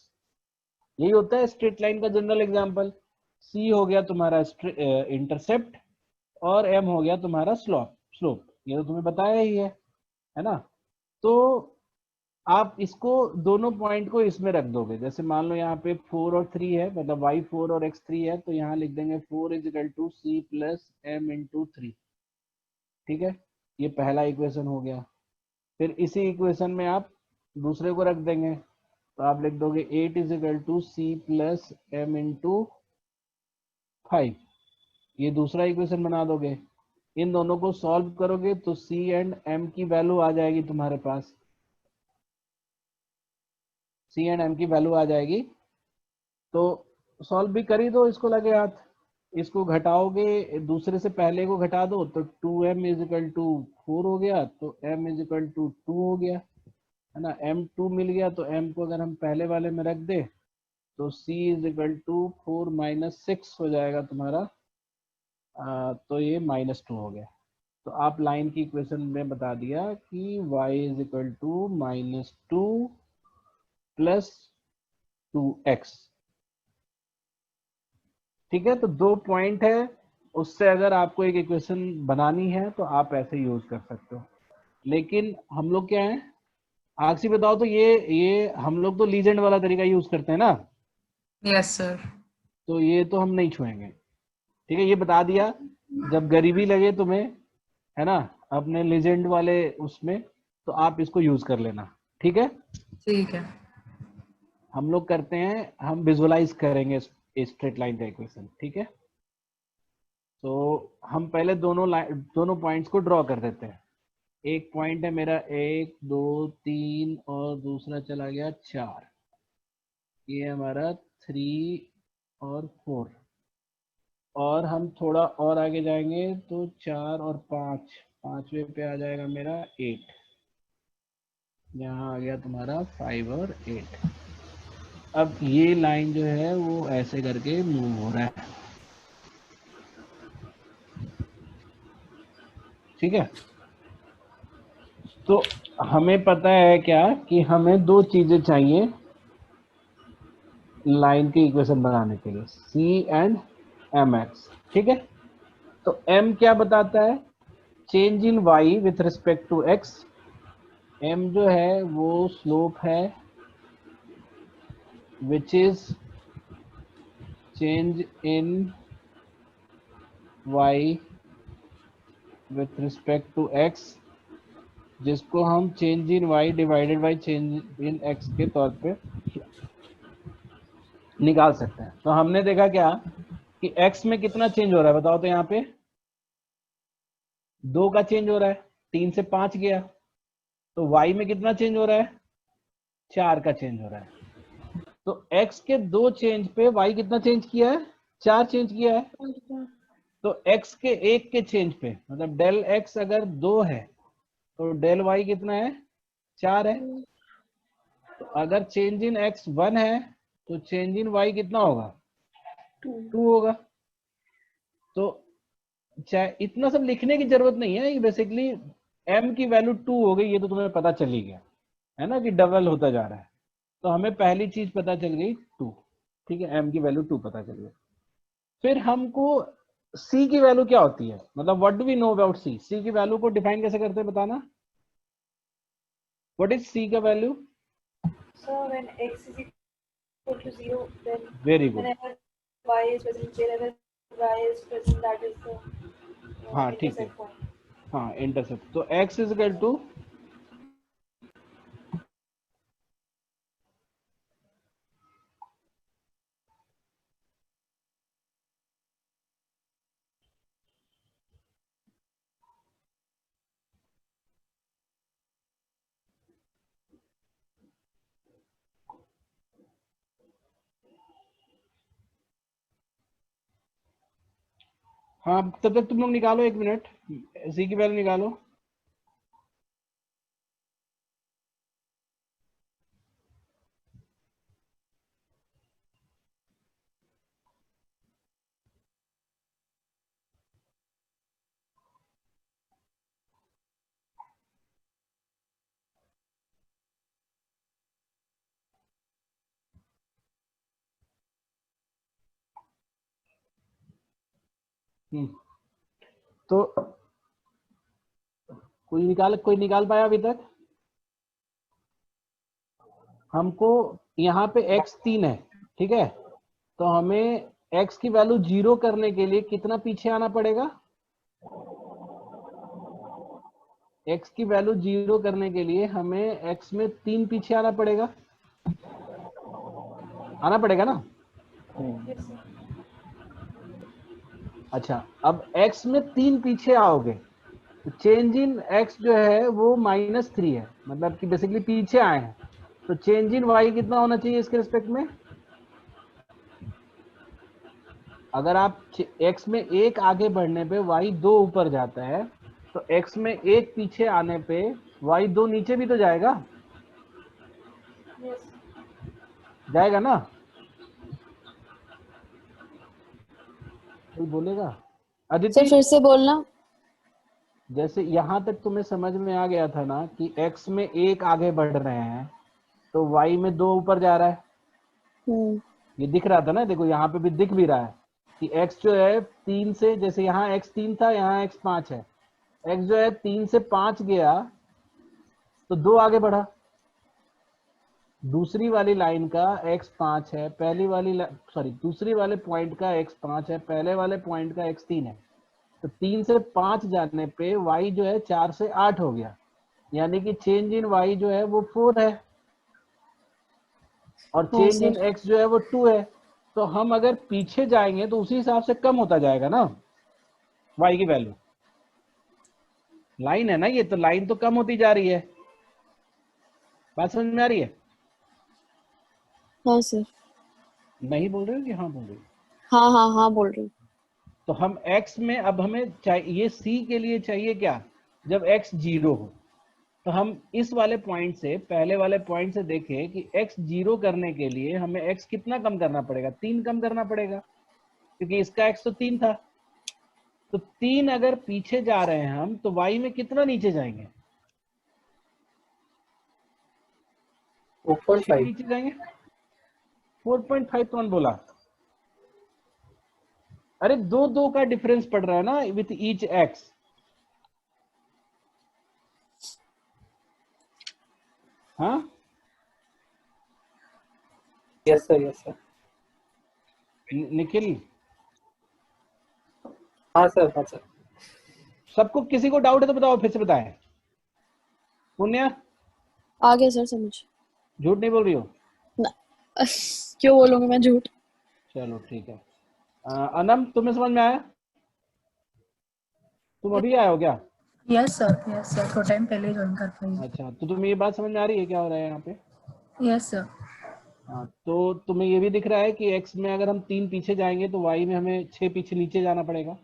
यही होता है स्ट्रेट लाइन का जनरल एग्जांपल। c हो गया तुम्हारा इंटरसेप्ट और m हो गया तुम्हारा स्लोप ये तो तुम्हें बताया ही है ना। तो आप इसको दोनों पॉइंट को इसमें रख दोगे, जैसे मान लो यहाँ पे 4 और 3 है, मतलब y 4 और x 3 है, तो यहाँ लिख देंगे 4 is equal to c plus M into 3। ठीक है, ये पहला इक्वेशन हो गया। फिर इसी इक्वेशन में आप दूसरे को रख देंगे, तो आप लिख दोगे 8 is equal to c plus M into 5, ये दूसरा इक्वेशन बना दोगे। इन दोनों को सॉल्व करोगे तो c एंड m की वैल्यू आ जाएगी तुम्हारे पास, c एंड m की वैल्यू आ जाएगी। तो सॉल्व भी कर ही दो, इसको लगे हाथ, इसको घटाओगे, दूसरे से पहले को घटा दो तो 2m इजिकल टू 4 हो गया, तो m इजिकल टू 2 हो गया, है ना। m2 मिल गया, तो m को अगर हम पहले वाले में रख दे तो c इजिकल टू 4 माइनस 6 हो जाएगा तुम्हारा, तो ये -2 हो गया। तो आप लाइन की इक्वेशन में बता दिया कि y is equal to -2 plus 2x। ठीक है, तो 2 पॉइंट है, उससे अगर आपको एक इक्वेशन बनानी है तो आप ऐसे यूज कर सकते हो। लेकिन हम लोग क्या है, आखिरी बताओ तो ये हम लोग तो लीजेंड वाला तरीका यूज करते हैं ना, यस सर। तो ये तो हम नहीं छुएंगे। ठीक है, ये बता दिया, जब गरीबी लगे तुम्हें, है ना, अपने लीजेंड वाले उसमें, तो आप इसको यूज कर लेना। ठीक है, ठीक है। हम लोग करते हैं, हम विजुअलाइज करेंगे स्ट्रेट लाइन का इक्वेशन। ठीक है, तो हम पहले दोनों पॉइंट्स को ड्रॉ कर देते हैं। एक पॉइंट है मेरा 1 2 3 और दूसरा चला गया 4, ये हमारा 3 और 4, और हम थोड़ा और आगे जाएंगे तो 4 और 5, पांचवें पे आ जाएगा मेरा 8, यहाँ आ गया तुम्हारा 5 और 8। अब ये लाइन जो है वो ऐसे करके मूव हो रहा है। ठीक है, तो हमें पता है क्या कि हमें दो चीजें चाहिए लाइन के इक्वेशन बनाने के लिए, c एंड एम एक्स। ठीक है, तो m क्या बताता है, change in y with respect to x। m जो है वो स्लोप है which is change in y with respect to x, जिसको हम change in y divided by change in x के तौर पे निकाल सकते हैं। तो हमने देखा क्या कि x में कितना चेंज हो रहा है बताओ तो, यहाँ पे 2 का चेंज हो रहा है, 3 से 5 गया, तो y में कितना चेंज हो रहा है, 4 का चेंज हो रहा है। तो x के 2 चेंज पे y कितना चेंज किया है, 4 चेंज किया है। तो x के 1 के चेंज पे, मतलब डेल x अगर 2 है तो डेल y कितना है, 4 है। तो अगर चेंज इन x 1 है तो चेंज इन y कितना होगा, 2 होगा। तो चाहे इतना सब लिखने की जरूरत नहीं है, बेसिकली m की वैल्यू 2 हो गई, ये तो तुम्हें पता चल ही गया है ना कि डबल होता जा रहा है। तो हमें पहली चीज पता चल गई 2। ठीक है, m की वैल्यू 2 पता चल गई। फिर हमको c की वैल्यू क्या होती है, मतलब what do we know about c, c की वैल्यू को डिफाइन कैसे करते हैं बताना, व्हाट इज c का value. So when x is equal to 0, then very good, whenever y is present, wherever y is present, that is the हाँ ठीक है, intercept point. हाँ इंटरसेप्ट। तो x इज इक्वल टू, हाँ तब तक तुम लोग निकालो, 1 मिनट, c की वैल्यू निकालो। तो कोई निकाल पाया अभी तक? हमको यहाँ पे x 3 है, ठीक है, तो हमें x की वैल्यू 0 करने के लिए कितना पीछे आना पड़ेगा? x की वैल्यू 0 करने के लिए हमें x में 3 पीछे आना पड़ेगा ना? अच्छा, अब x में 3 पीछे आओगे तो चेंज इन x जो है वो -3 है, मतलब कि बेसिकली पीछे आए हैं, तो चेंज इन y कितना होना चाहिए इसके रिस्पेक्ट में? अगर आप x में 1 आगे बढ़ने पे y 2 ऊपर जाता है, तो x में 1 पीछे आने पे y 2 नीचे भी तो जाएगा, जाएगा ना? कोई बोलेगा? सर अदिति, फिर से बोलना। जैसे यहां तक तुम्हें समझ में आ गया था ना कि x में 1 आगे बढ़ रहे हैं तो y में 2 ऊपर जा रहा है, ये दिख रहा था ना, देखो यहाँ पे भी दिख भी रहा है कि x जो है 3 से, जैसे यहाँ x 3 था, यहाँ x 5 है, x जो है 3 से 5 गया तो 2 आगे बढ़ा। दूसरी वाली लाइन का x 5 है, दूसरी वाले पॉइंट का x 5 है, पहले वाले पॉइंट का x 3 है, तो 3 से 5 जाने पे y जो है 4 से 8 हो गया, यानी कि चेंज इन y जो है वो 4 है और हाँ चेंज इन सर। x जो है वो 2 है। तो हम अगर पीछे जाएंगे तो उसी हिसाब से कम होता जाएगा ना y की वैल्यू। लाइन है ना ये, तो लाइन तो कम होती जा रही है। बात समझ में आ रही है? हाँ सर। नहीं बोल रहे हो कि हाँ बोल रहे हो? हाँ हाँ हाँ बोल रही हूँ। तो हम x में, अब हमें चाहिए c के लिए चाहिए क्या, जब x 0 हो, तो हम इस वाले पॉइंट से, पहले वाले पॉइंट से देखें कि x 0 करने के लिए हमें x कितना कम करना पड़ेगा? 3 कम करना पड़ेगा, क्योंकि इसका x तो 3 था, तो 3 अगर पीछे जा रहे हैं हम, तो y में कितना नीचे जाएंगे? 4.5। नीचे जाएंगे। 4.5 कौन बोला? अरे 2 का डिफरेंस पड़ रहा है ना विथ ईच x। हाँ yes sir, yes sir. Nikhil, हाँ सर, हाँ सर। सबको, किसी को डाउट है तो बताओ, फिर से बताएं। पुण्य, आ गया सर समझ। झूठ नहीं बोल रही हो? ना क्यों बोलूंगी मैं झूठ। चलो ठीक है। अनम, तुम्हें समझ में आया? तुम अभी आए हो क्या? यस सर, थोड़ा टाइम पहले ज्वाइन कर पाई। अच्छा, तो तुम्हें ये बात समझ में आ रही है क्या हो रहा है यहाँ पे? Yes sir. हाँ, तो तुम्हें ये भी दिख रहा है कि x में अगर हम 3 पीछे जाएंगे तो y में हमें 6 पीछे नीचे जाना पड़ेगा।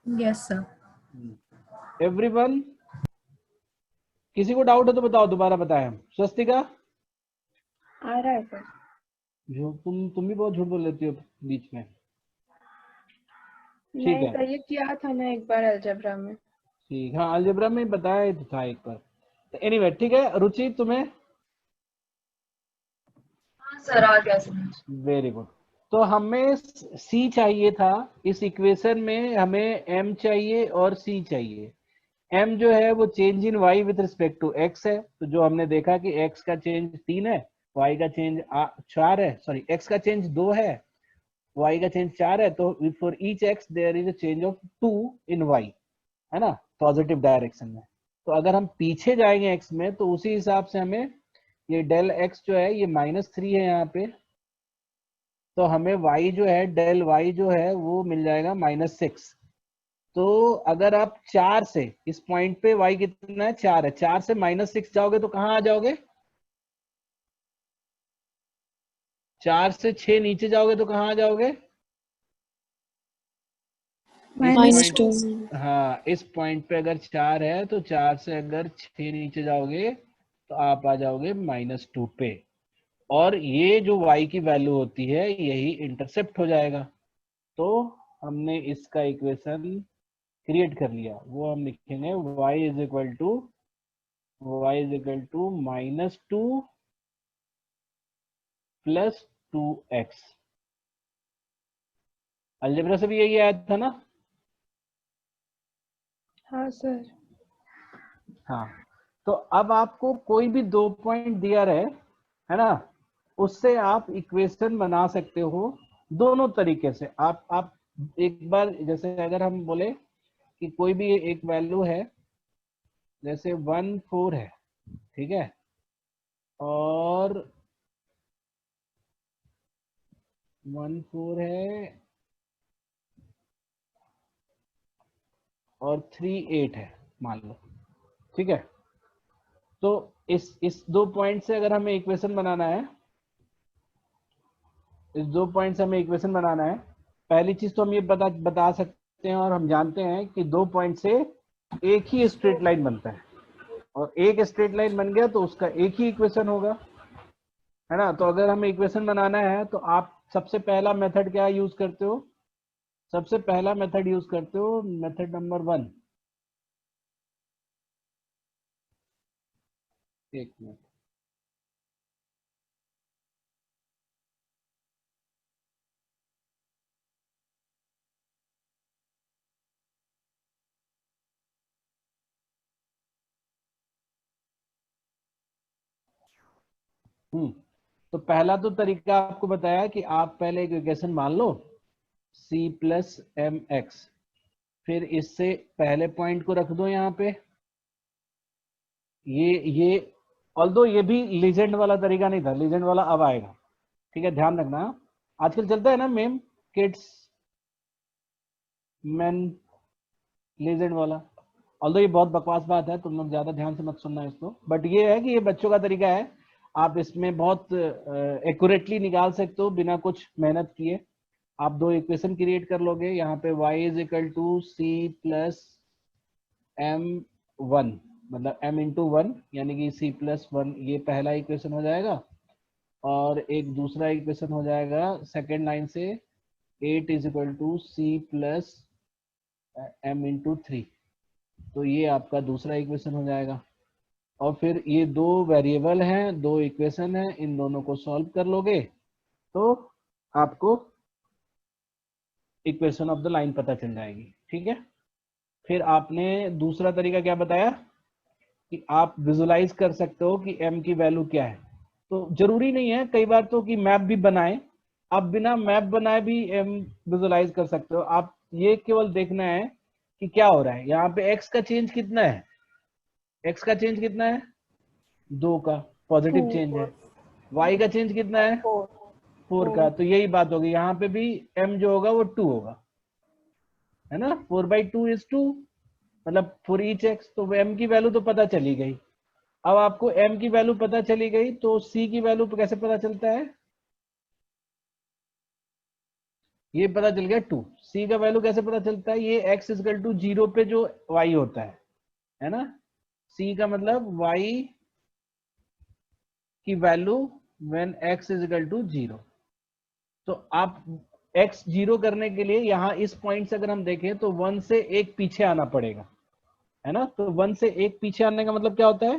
Yes sir. एवरीवन, किसी को डाउट है तो बताओ, दोबारा बताएं हम। स्वस्तिका, आ रहा है सर। जो तुम भी बहुत झूठ बोल लेती हो बीच में। ठीक नहीं है, सर, ये किया था ना एक बार अलजेब्रा में। ठीक, हाँ अलजेब्रा में बताया ही तो था एक बार। तो एनीवे ठीक है। रुचि, तुम्हें? हाँ सर, आ गया समझ। Very good. तो हमें c चाहिए था, इस इक्वेशन में हमें m चाहिए और c चाहिए। m जो है वो change in y with respect to x है, तो जो हमने देखा कि x का चेंज 3 है, y का चेंज 4 है, सॉरी x का चेंज 2 है, y का चेंज 4 है, तो for each x there is a change of 2 in y, है ना, पॉजिटिव डायरेक्शन में। तो अगर हम पीछे जाएंगे x में तो उसी हिसाब से हमें ये डेल x जो है ये -3 है यहाँ पे, तो हमें y जो है, डेल y जो है वो मिल जाएगा -6। तो अगर आप 4 से, इस पॉइंट पे y कितना है, 4 है, 4 से -6 जाओगे तो कहाँ आ जाओगे? 4 से 6 नीचे जाओगे तो कहाँ आ जाओगे? -2। हाँ, इस पॉइंट पे अगर 4 है तो 4 से अगर 6 नीचे जाओगे तो आप आ जाओगे -2 पे, और ये जो y की वैल्यू होती है यही इंटरसेप्ट हो जाएगा। तो हमने इसका इक्वेशन क्रिएट कर लिया, वो हम लिखेंगे y is equal to -2 + 2x। Algebra से भी यही आया था ना? हाँ सर। हाँ, तो अब आपको कोई भी 2 पॉइंट दिया रहे, है ना, उससे आप इक्वेशन बना सकते हो दोनों तरीके से। आप एक बार, जैसे अगर हम बोले कि कोई भी एक वैल्यू है, जैसे 1 4 है, ठीक है, और 1 4 है और 3 8 है, मान लो, ठीक है। तो इस 2 पॉइंट से अगर हमें इक्वेशन बनाना है, इस 2 पॉइंट से हमें इक्वेशन बनाना है, पहली चीज तो हम ये बता सकते हैं और हम जानते हैं कि 2 पॉइंट से एक ही स्ट्रेट लाइन बनता है, और एक स्ट्रेट लाइन बन गया तो उसका एक ही इक्वेशन होगा, है ना। तो अगर हमें इक्वेशन बनाना है तो आप सबसे पहला मेथड क्या यूज करते हो? सबसे पहला मेथड यूज करते हो मेथड नंबर 1। एक मिनट, तो पहला तो तरीका आपको बताया कि आप पहले एक इक्वेशन मान लो c प्लस एम एक्स, फिर इससे पहले पॉइंट को रख दो यहाँ पे। ये ऑल्दो ये भी लीजेंड वाला तरीका नहीं था, लीजेंड वाला अब आएगा, ठीक है, ध्यान रखना। आजकल चलता है ना मेम, किड्स मैन लीजेंड वाला, ऑल्दो ये बहुत बकवास बात है, तुम लोग ज्यादा ध्यान से मत सुनना इसको, बट ये है कि ये बच्चों का तरीका है, आप इसमें बहुत एक्यूरेटली निकाल सकते हो बिना कुछ मेहनत किए। आप 2 इक्वेशन क्रिएट कर लोगे, यहाँ पे y is equal to c plus m 1, मतलब m इंटू 1 यानी कि c प्लस 1, ये पहला इक्वेशन हो जाएगा। और एक दूसरा इक्वेशन हो जाएगा सेकेंड लाइन से 8 is equal to c plus m into 3, तो ये आपका दूसरा इक्वेशन हो जाएगा। और फिर ये 2 वेरिएबल हैं, 2 इक्वेशन हैं, इन दोनों को सॉल्व कर लोगे तो आपको इक्वेशन ऑफ द लाइन पता चल जाएगी, ठीक है। फिर आपने दूसरा तरीका क्या बताया कि आप विजुलाइज कर सकते हो कि m की वैल्यू क्या है। तो जरूरी नहीं है कई बार तो कि मैप भी बनाए, आप बिना मैप बनाए भी m विजुलाइज कर सकते हो। आप ये केवल देखना है कि क्या हो रहा है, यहाँ पे x का चेंज कितना है, x का चेंज कितना है 2 का पॉजिटिव चेंज है, y का चेंज कितना है 4 का, तो यही बात होगी, यहाँ पे भी m जो होगा वो 2 होगा, है ना, 4/2 इज 2, मतलब फॉर ईच x, तो m की वैल्यू तो पता चली गई। अब आपको m की वैल्यू पता चली गई तो c की वैल्यू कैसे पता चलता है, ये पता चल गया 2। c का वैल्यू कैसे पता चलता है, ये x इक्वल टू 0 पे जो y होता है ना, c का मतलब y की value when x is equal to 0। तो आप x 0 करने के लिए यहाँ इस पॉइंट से अगर हम देखें तो 1 से 1 पीछे आना पड़ेगा, है ना। तो 1 से 1 पीछे आने का मतलब क्या होता है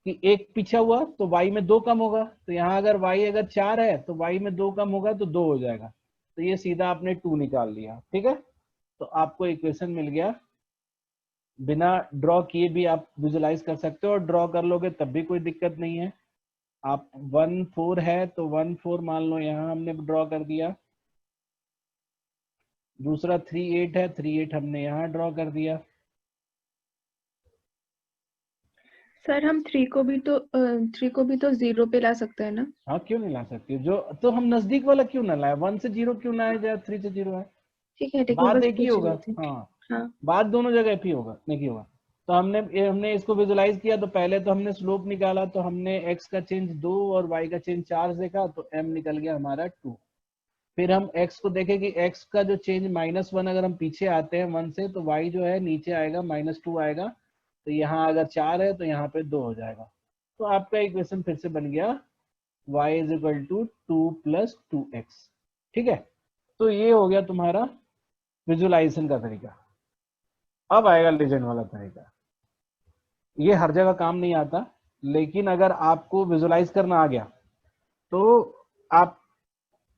कि 1 पीछा हुआ तो y में 2 कम होगा, तो यहाँ अगर y अगर 4 है तो y में 2 कम होगा तो 2 हो जाएगा, तो ये सीधा आपने 2 निकाल लिया, ठीक है। तो आपको इक्वेशन मिल गया, बिना ड्रॉ किए भी आप विजुलाइज कर सकते हो, और ड्रॉ कर लोगे तब भी कोई दिक्कत नहीं है। आप 1 4 है तो 1 4 मान लो, यहाँ हमने ड्रॉ कर दिया। दूसरा 3 8 है, 3 8 हमने यहाँ ड्रॉ कर दिया। सर हम 3 को भी तो 0 पे ला सकते हैं ना? हाँ, क्यों नहीं ला सकते, जो तो हम नजदीक वाला क्यों ना लाए, 1 से 0 क्यों ना आए, 3 से 0 है, ठीक है बात बस एक ही पूछ होगा। रही थी। हाँ, हाँ बात दोनों जगह पे होगा, नहीं होगा। तो हमने इसको विजुलाइज किया, तो पहले तो हमने स्लोप निकाला, तो हमने x का चेंज 2 और y का चेंज 4 देखा, तो m निकल गया हमारा 2। फिर हम x को देखें कि x का जो चेंज -1, अगर हम पीछे आते हैं 1 से तो y जो है नीचे आएगा, -2 आएगा, तो यहाँ अगर 4 है तो यहाँ पे 2 हो जाएगा। तो आपका इक्वेशन फिर से बन गया y is equal to 2 + 2x, ठीक है। तो ये हो गया तुम्हारा विजुलाइजेशन का तरीका। अब आएगा लीजेंड वाला तरीका, ये हर जगह काम नहीं आता, लेकिन अगर आपको विजुलाइज करना आ गया तो आप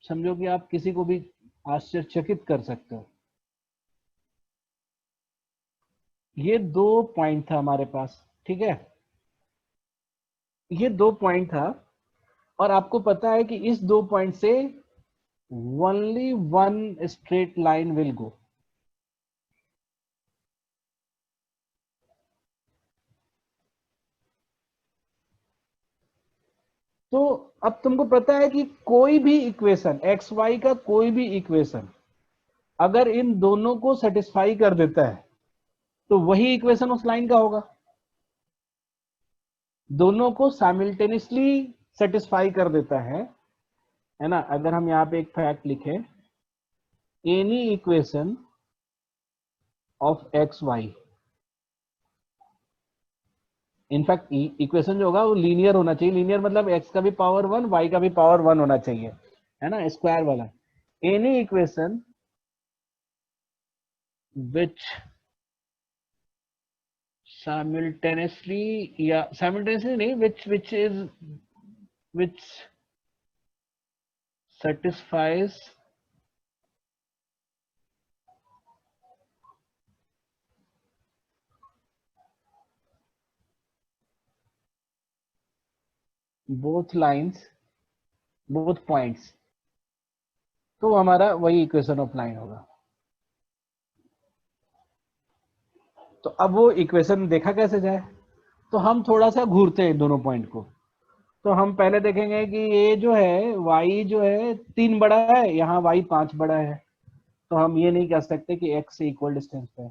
समझो कि आप किसी को भी आश्चर्यचकित कर सकते हो। ये 2 पॉइंट था हमारे पास, ठीक है, ये 2 पॉइंट था, और आपको पता है कि इस 2 पॉइंट से only one straight line will go. तो अब तुमको पता है कि कोई भी इक्वेशन एक्स वाई का, कोई भी इक्वेशन अगर इन दोनों को सेटिस्फाई कर देता है तो वही इक्वेशन उस लाइन का होगा। दोनों को साइमल्टेनियसली सेटिस्फाई कर देता है ना। अगर हम यहाँ पे एक फैक्ट लिखें, any equation of x y, in fact equation जो होगा वो लीनियर होना चाहिए। लीनियर मतलब एक्स का भी पावर 1, वाई का भी पावर 1 होना चाहिए, है ना, स्क्वायर वाला। एनी इक्वेशन विच simultaneously, या simultaneously नहीं, which satisfies both lines, both points, तो हमारा वही इक्वेशन ऑफ लाइन होगा। तो अब वो इक्वेशन देखा कैसे जाए, तो हम थोड़ा सा घूरते हैं दोनों पॉइंट को। तो हम पहले देखेंगे कि ये जो है y जो है 3 बड़ा है, यहाँ y 5 बड़ा है, तो हम ये नहीं कह सकते कि x से इक्वल डिस्टेंस पे है।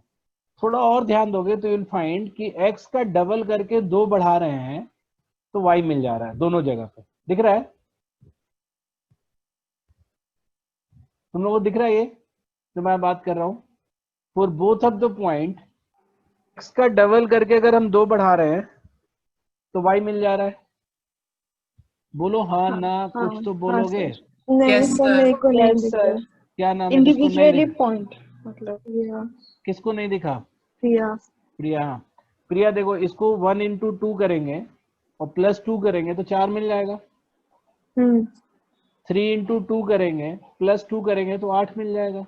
थोड़ा और ध्यान दोगे तो यूल फाइंड कि x का डबल करके 2 बढ़ा रहे हैं तो y मिल जा रहा है दोनों जगह पे। दिख रहा है तुम लोगों को? दिख रहा है ये जो मैं बात कर रहा हूं? For both of the point x का डबल करके अगर हम 2 बढ़ा रहे हैं तो y मिल जा रहा है। बोलो हाँ ना, कुछ तो बोलोगे। नहीं Yes, सर, sir. मेरे को नहीं Yes, दिखा। sir. क्या नाम है जिसको नहीं इंडिविजुअली दिखा? पॉइंट मतलब प्रिया। किसको नहीं दिखा? प्रिया। प्रिया। हाँ प्रिया, देखो इसको 1 इंटू 2 करेंगे और प्लस 2 करेंगे तो 4 मिल जाएगा। 3 इंटू 2 करेंगे प्लस 2 करेंगे तो 8 मिल जाएगा।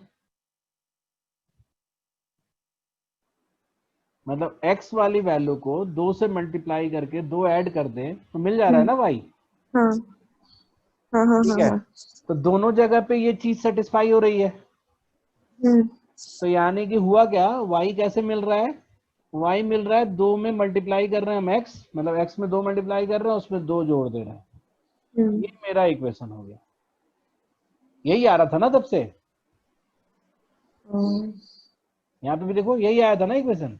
मतलब x वाली वैल्यू को 2 से मल्टीप्लाई करके 2 ऐड कर दें तो मिल जा रहा है ना y। हाँ हाँ हाँ ठीक है, हाँ। तो दोनों जगह पे ये चीज सेटिस्फाई हो रही है। तो यानी कि हुआ क्या, y कैसे मिल रहा है? y मिल रहा है 2 में मल्टीप्लाई कर रहे हैं हम x, मतलब x में 2 मल्टीप्लाई कर रहे हैं, उसमें 2 जोड़ दे रहे हैं। ये मेरा इक्वेशन हो गया। यही आ रहा था ना तब से, यहाँ पे भी देखो यही आया था ना इक्वेशन।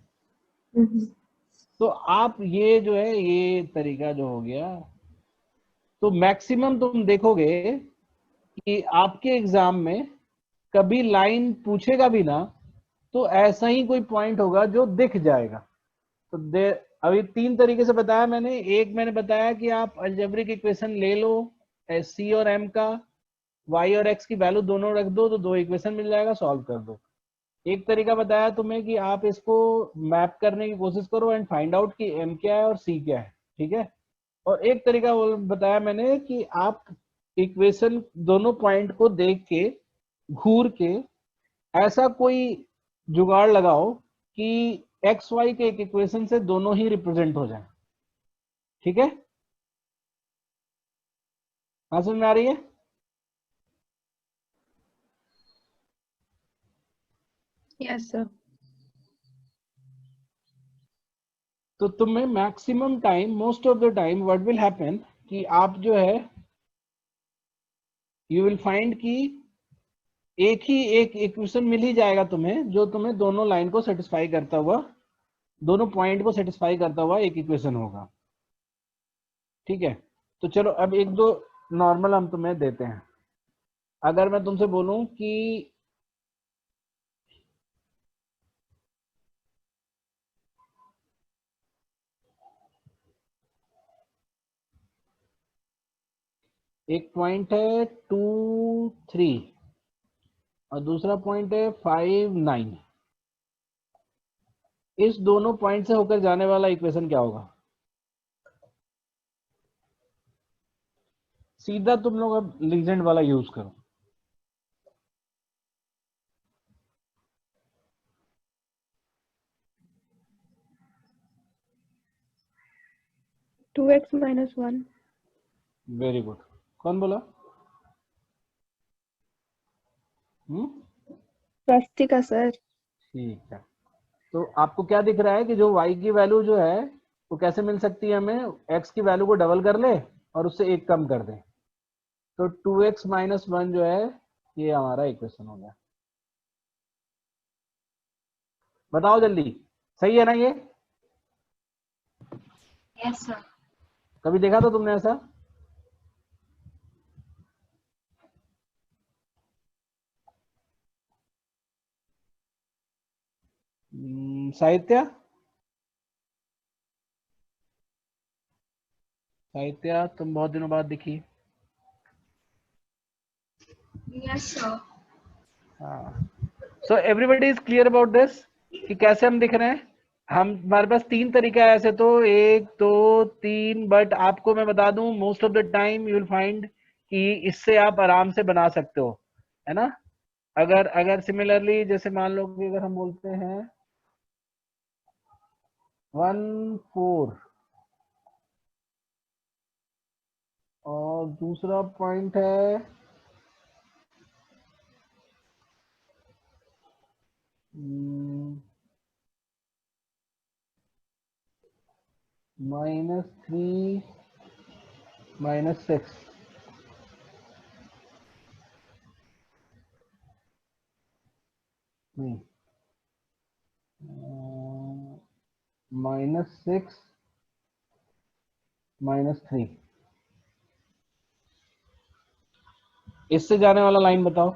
तो आप ये जो है ये तरीका जो हो गया, तो मैक्सिमम तुम देखोगे कि आपके एग्जाम में कभी लाइन पूछेगा भी ना तो ऐसा ही कोई पॉइंट होगा जो दिख जाएगा। तो अभी 3 तरीके से बताया मैंने। एक मैंने बताया कि आप अलजेब्रिक इक्वेशन ले लो, सी और एम का, y और x की वैल्यू दोनों रख दो तो 2 इक्वेशन मिल जाएगा, सॉल्व कर दो। एक तरीका बताया तुम्हें कि आप इसको मैप करने की कोशिश करो एंड फाइंड आउट कि m क्या है और c क्या है, ठीक है। और एक तरीका वो बताया मैंने कि आप इक्वेशन दोनों पॉइंट को देख के घूर के ऐसा कोई जुगाड़ लगाओ कि एक्स वाई के एक इक्वेशन से दोनों ही रिप्रेजेंट हो जाए, ठीक है। हाँ समझ में आ रही है? Yes sir. तो तुम्हें maximum time, most of the time what will happen कि आप जो है यू विल फाइंड कि एक ही एक इक्वेशन मिल ही जाएगा तुम्हें जो तुम्हें दोनों लाइन को सेटिस्फाई करता हुआ, दोनों पॉइंट को सेटिस्फाई करता हुआ एक इक्वेशन होगा, ठीक है। तो चलो अब एक दो नॉर्मल हम तुम्हें देते हैं। अगर मैं तुमसे बोलूं कि एक पॉइंट है 2 3 और दूसरा पॉइंट है 5 9, इस दोनों पॉइंट से होकर जाने वाला इक्वेशन क्या होगा? सीधा तुम लोग अब लीजेंड वाला यूज करो। 2x minus 1. Very good. कौन बोला? स्वस्तिका सर। ठीक है। तो आपको क्या दिख रहा है कि जो y की वैल्यू जो है वो कैसे मिल सकती है हमें? x की वैल्यू को डबल कर ले और उससे एक कम कर दे, तो 2x माइनस 1 जो है ये हमारा इक्वेशन हो गया। बताओ जल्दी, सही है ना ये? Yes sir. कभी देखा था तुमने ऐसा? साहित्य, साहित्य तुम बहुत दिनों बाद दिखी। Yes sir. हाँ, so everybody is clear about this कि कैसे हम दिख रहे हैं? हम हमारे पास तीन तरीका है ऐसे तो, 1 2 3, बट आपको मैं बता दूं most of the time you will find कि इससे आप आराम से बना सकते हो, है ना? अगर अगर सिमिलरली जैसे मान लो कि अगर हम बोलते हैं 1 4 और दूसरा पॉइंट है -3 -6, नहीं -6 -3, इससे जाने वाला लाइन बताओ।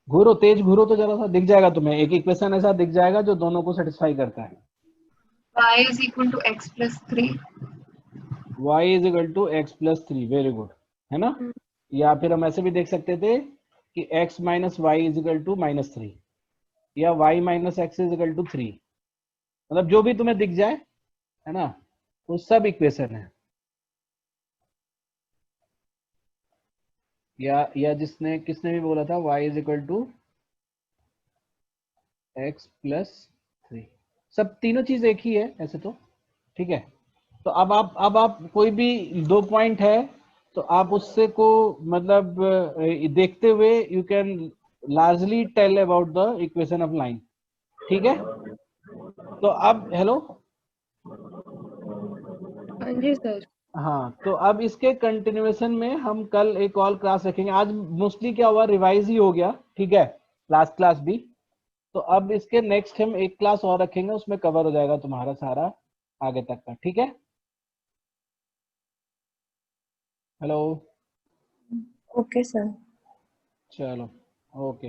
घूरो, तेज घूरो तो जरा सा दिख जाएगा तुम्हें, एक इक्वेशन ऐसा दिख जाएगा जो दोनों को सेटिस्फाई करता है। y is equal to x plus 3. y is equal to x plus 3, very good, है ना? या फिर हम ऐसे भी देख सकते थे कि x minus y is equal to -3, या y minus x is equal to 3, मतलब जो भी तुम्हें दिख जाए, है ना, वो सब इक्वेशन है। या जिसने किसने भी बोला था y is equal to x plus 3, सब तीनों चीज एक ही है ऐसे तो, ठीक है? तो अब आप कोई भी दो पॉइंट है तो आप उससे को मतलब देखते हुए you can largely tell about the equation of line, ठीक है? तो अब हेलो, हाँ जी सर। हाँ, तो अब इसके कंटिन्यूएशन में हम कल एक और क्लास रखेंगे। आज मोस्टली क्या हुआ, रिवाइज ही हो गया, ठीक है, लास्ट क्लास भी। तो अब इसके नेक्स्ट हम एक क्लास और रखेंगे, उसमें कवर हो जाएगा तुम्हारा सारा आगे तक का, ठीक है? Hello, Okay sir. चलो, ओके।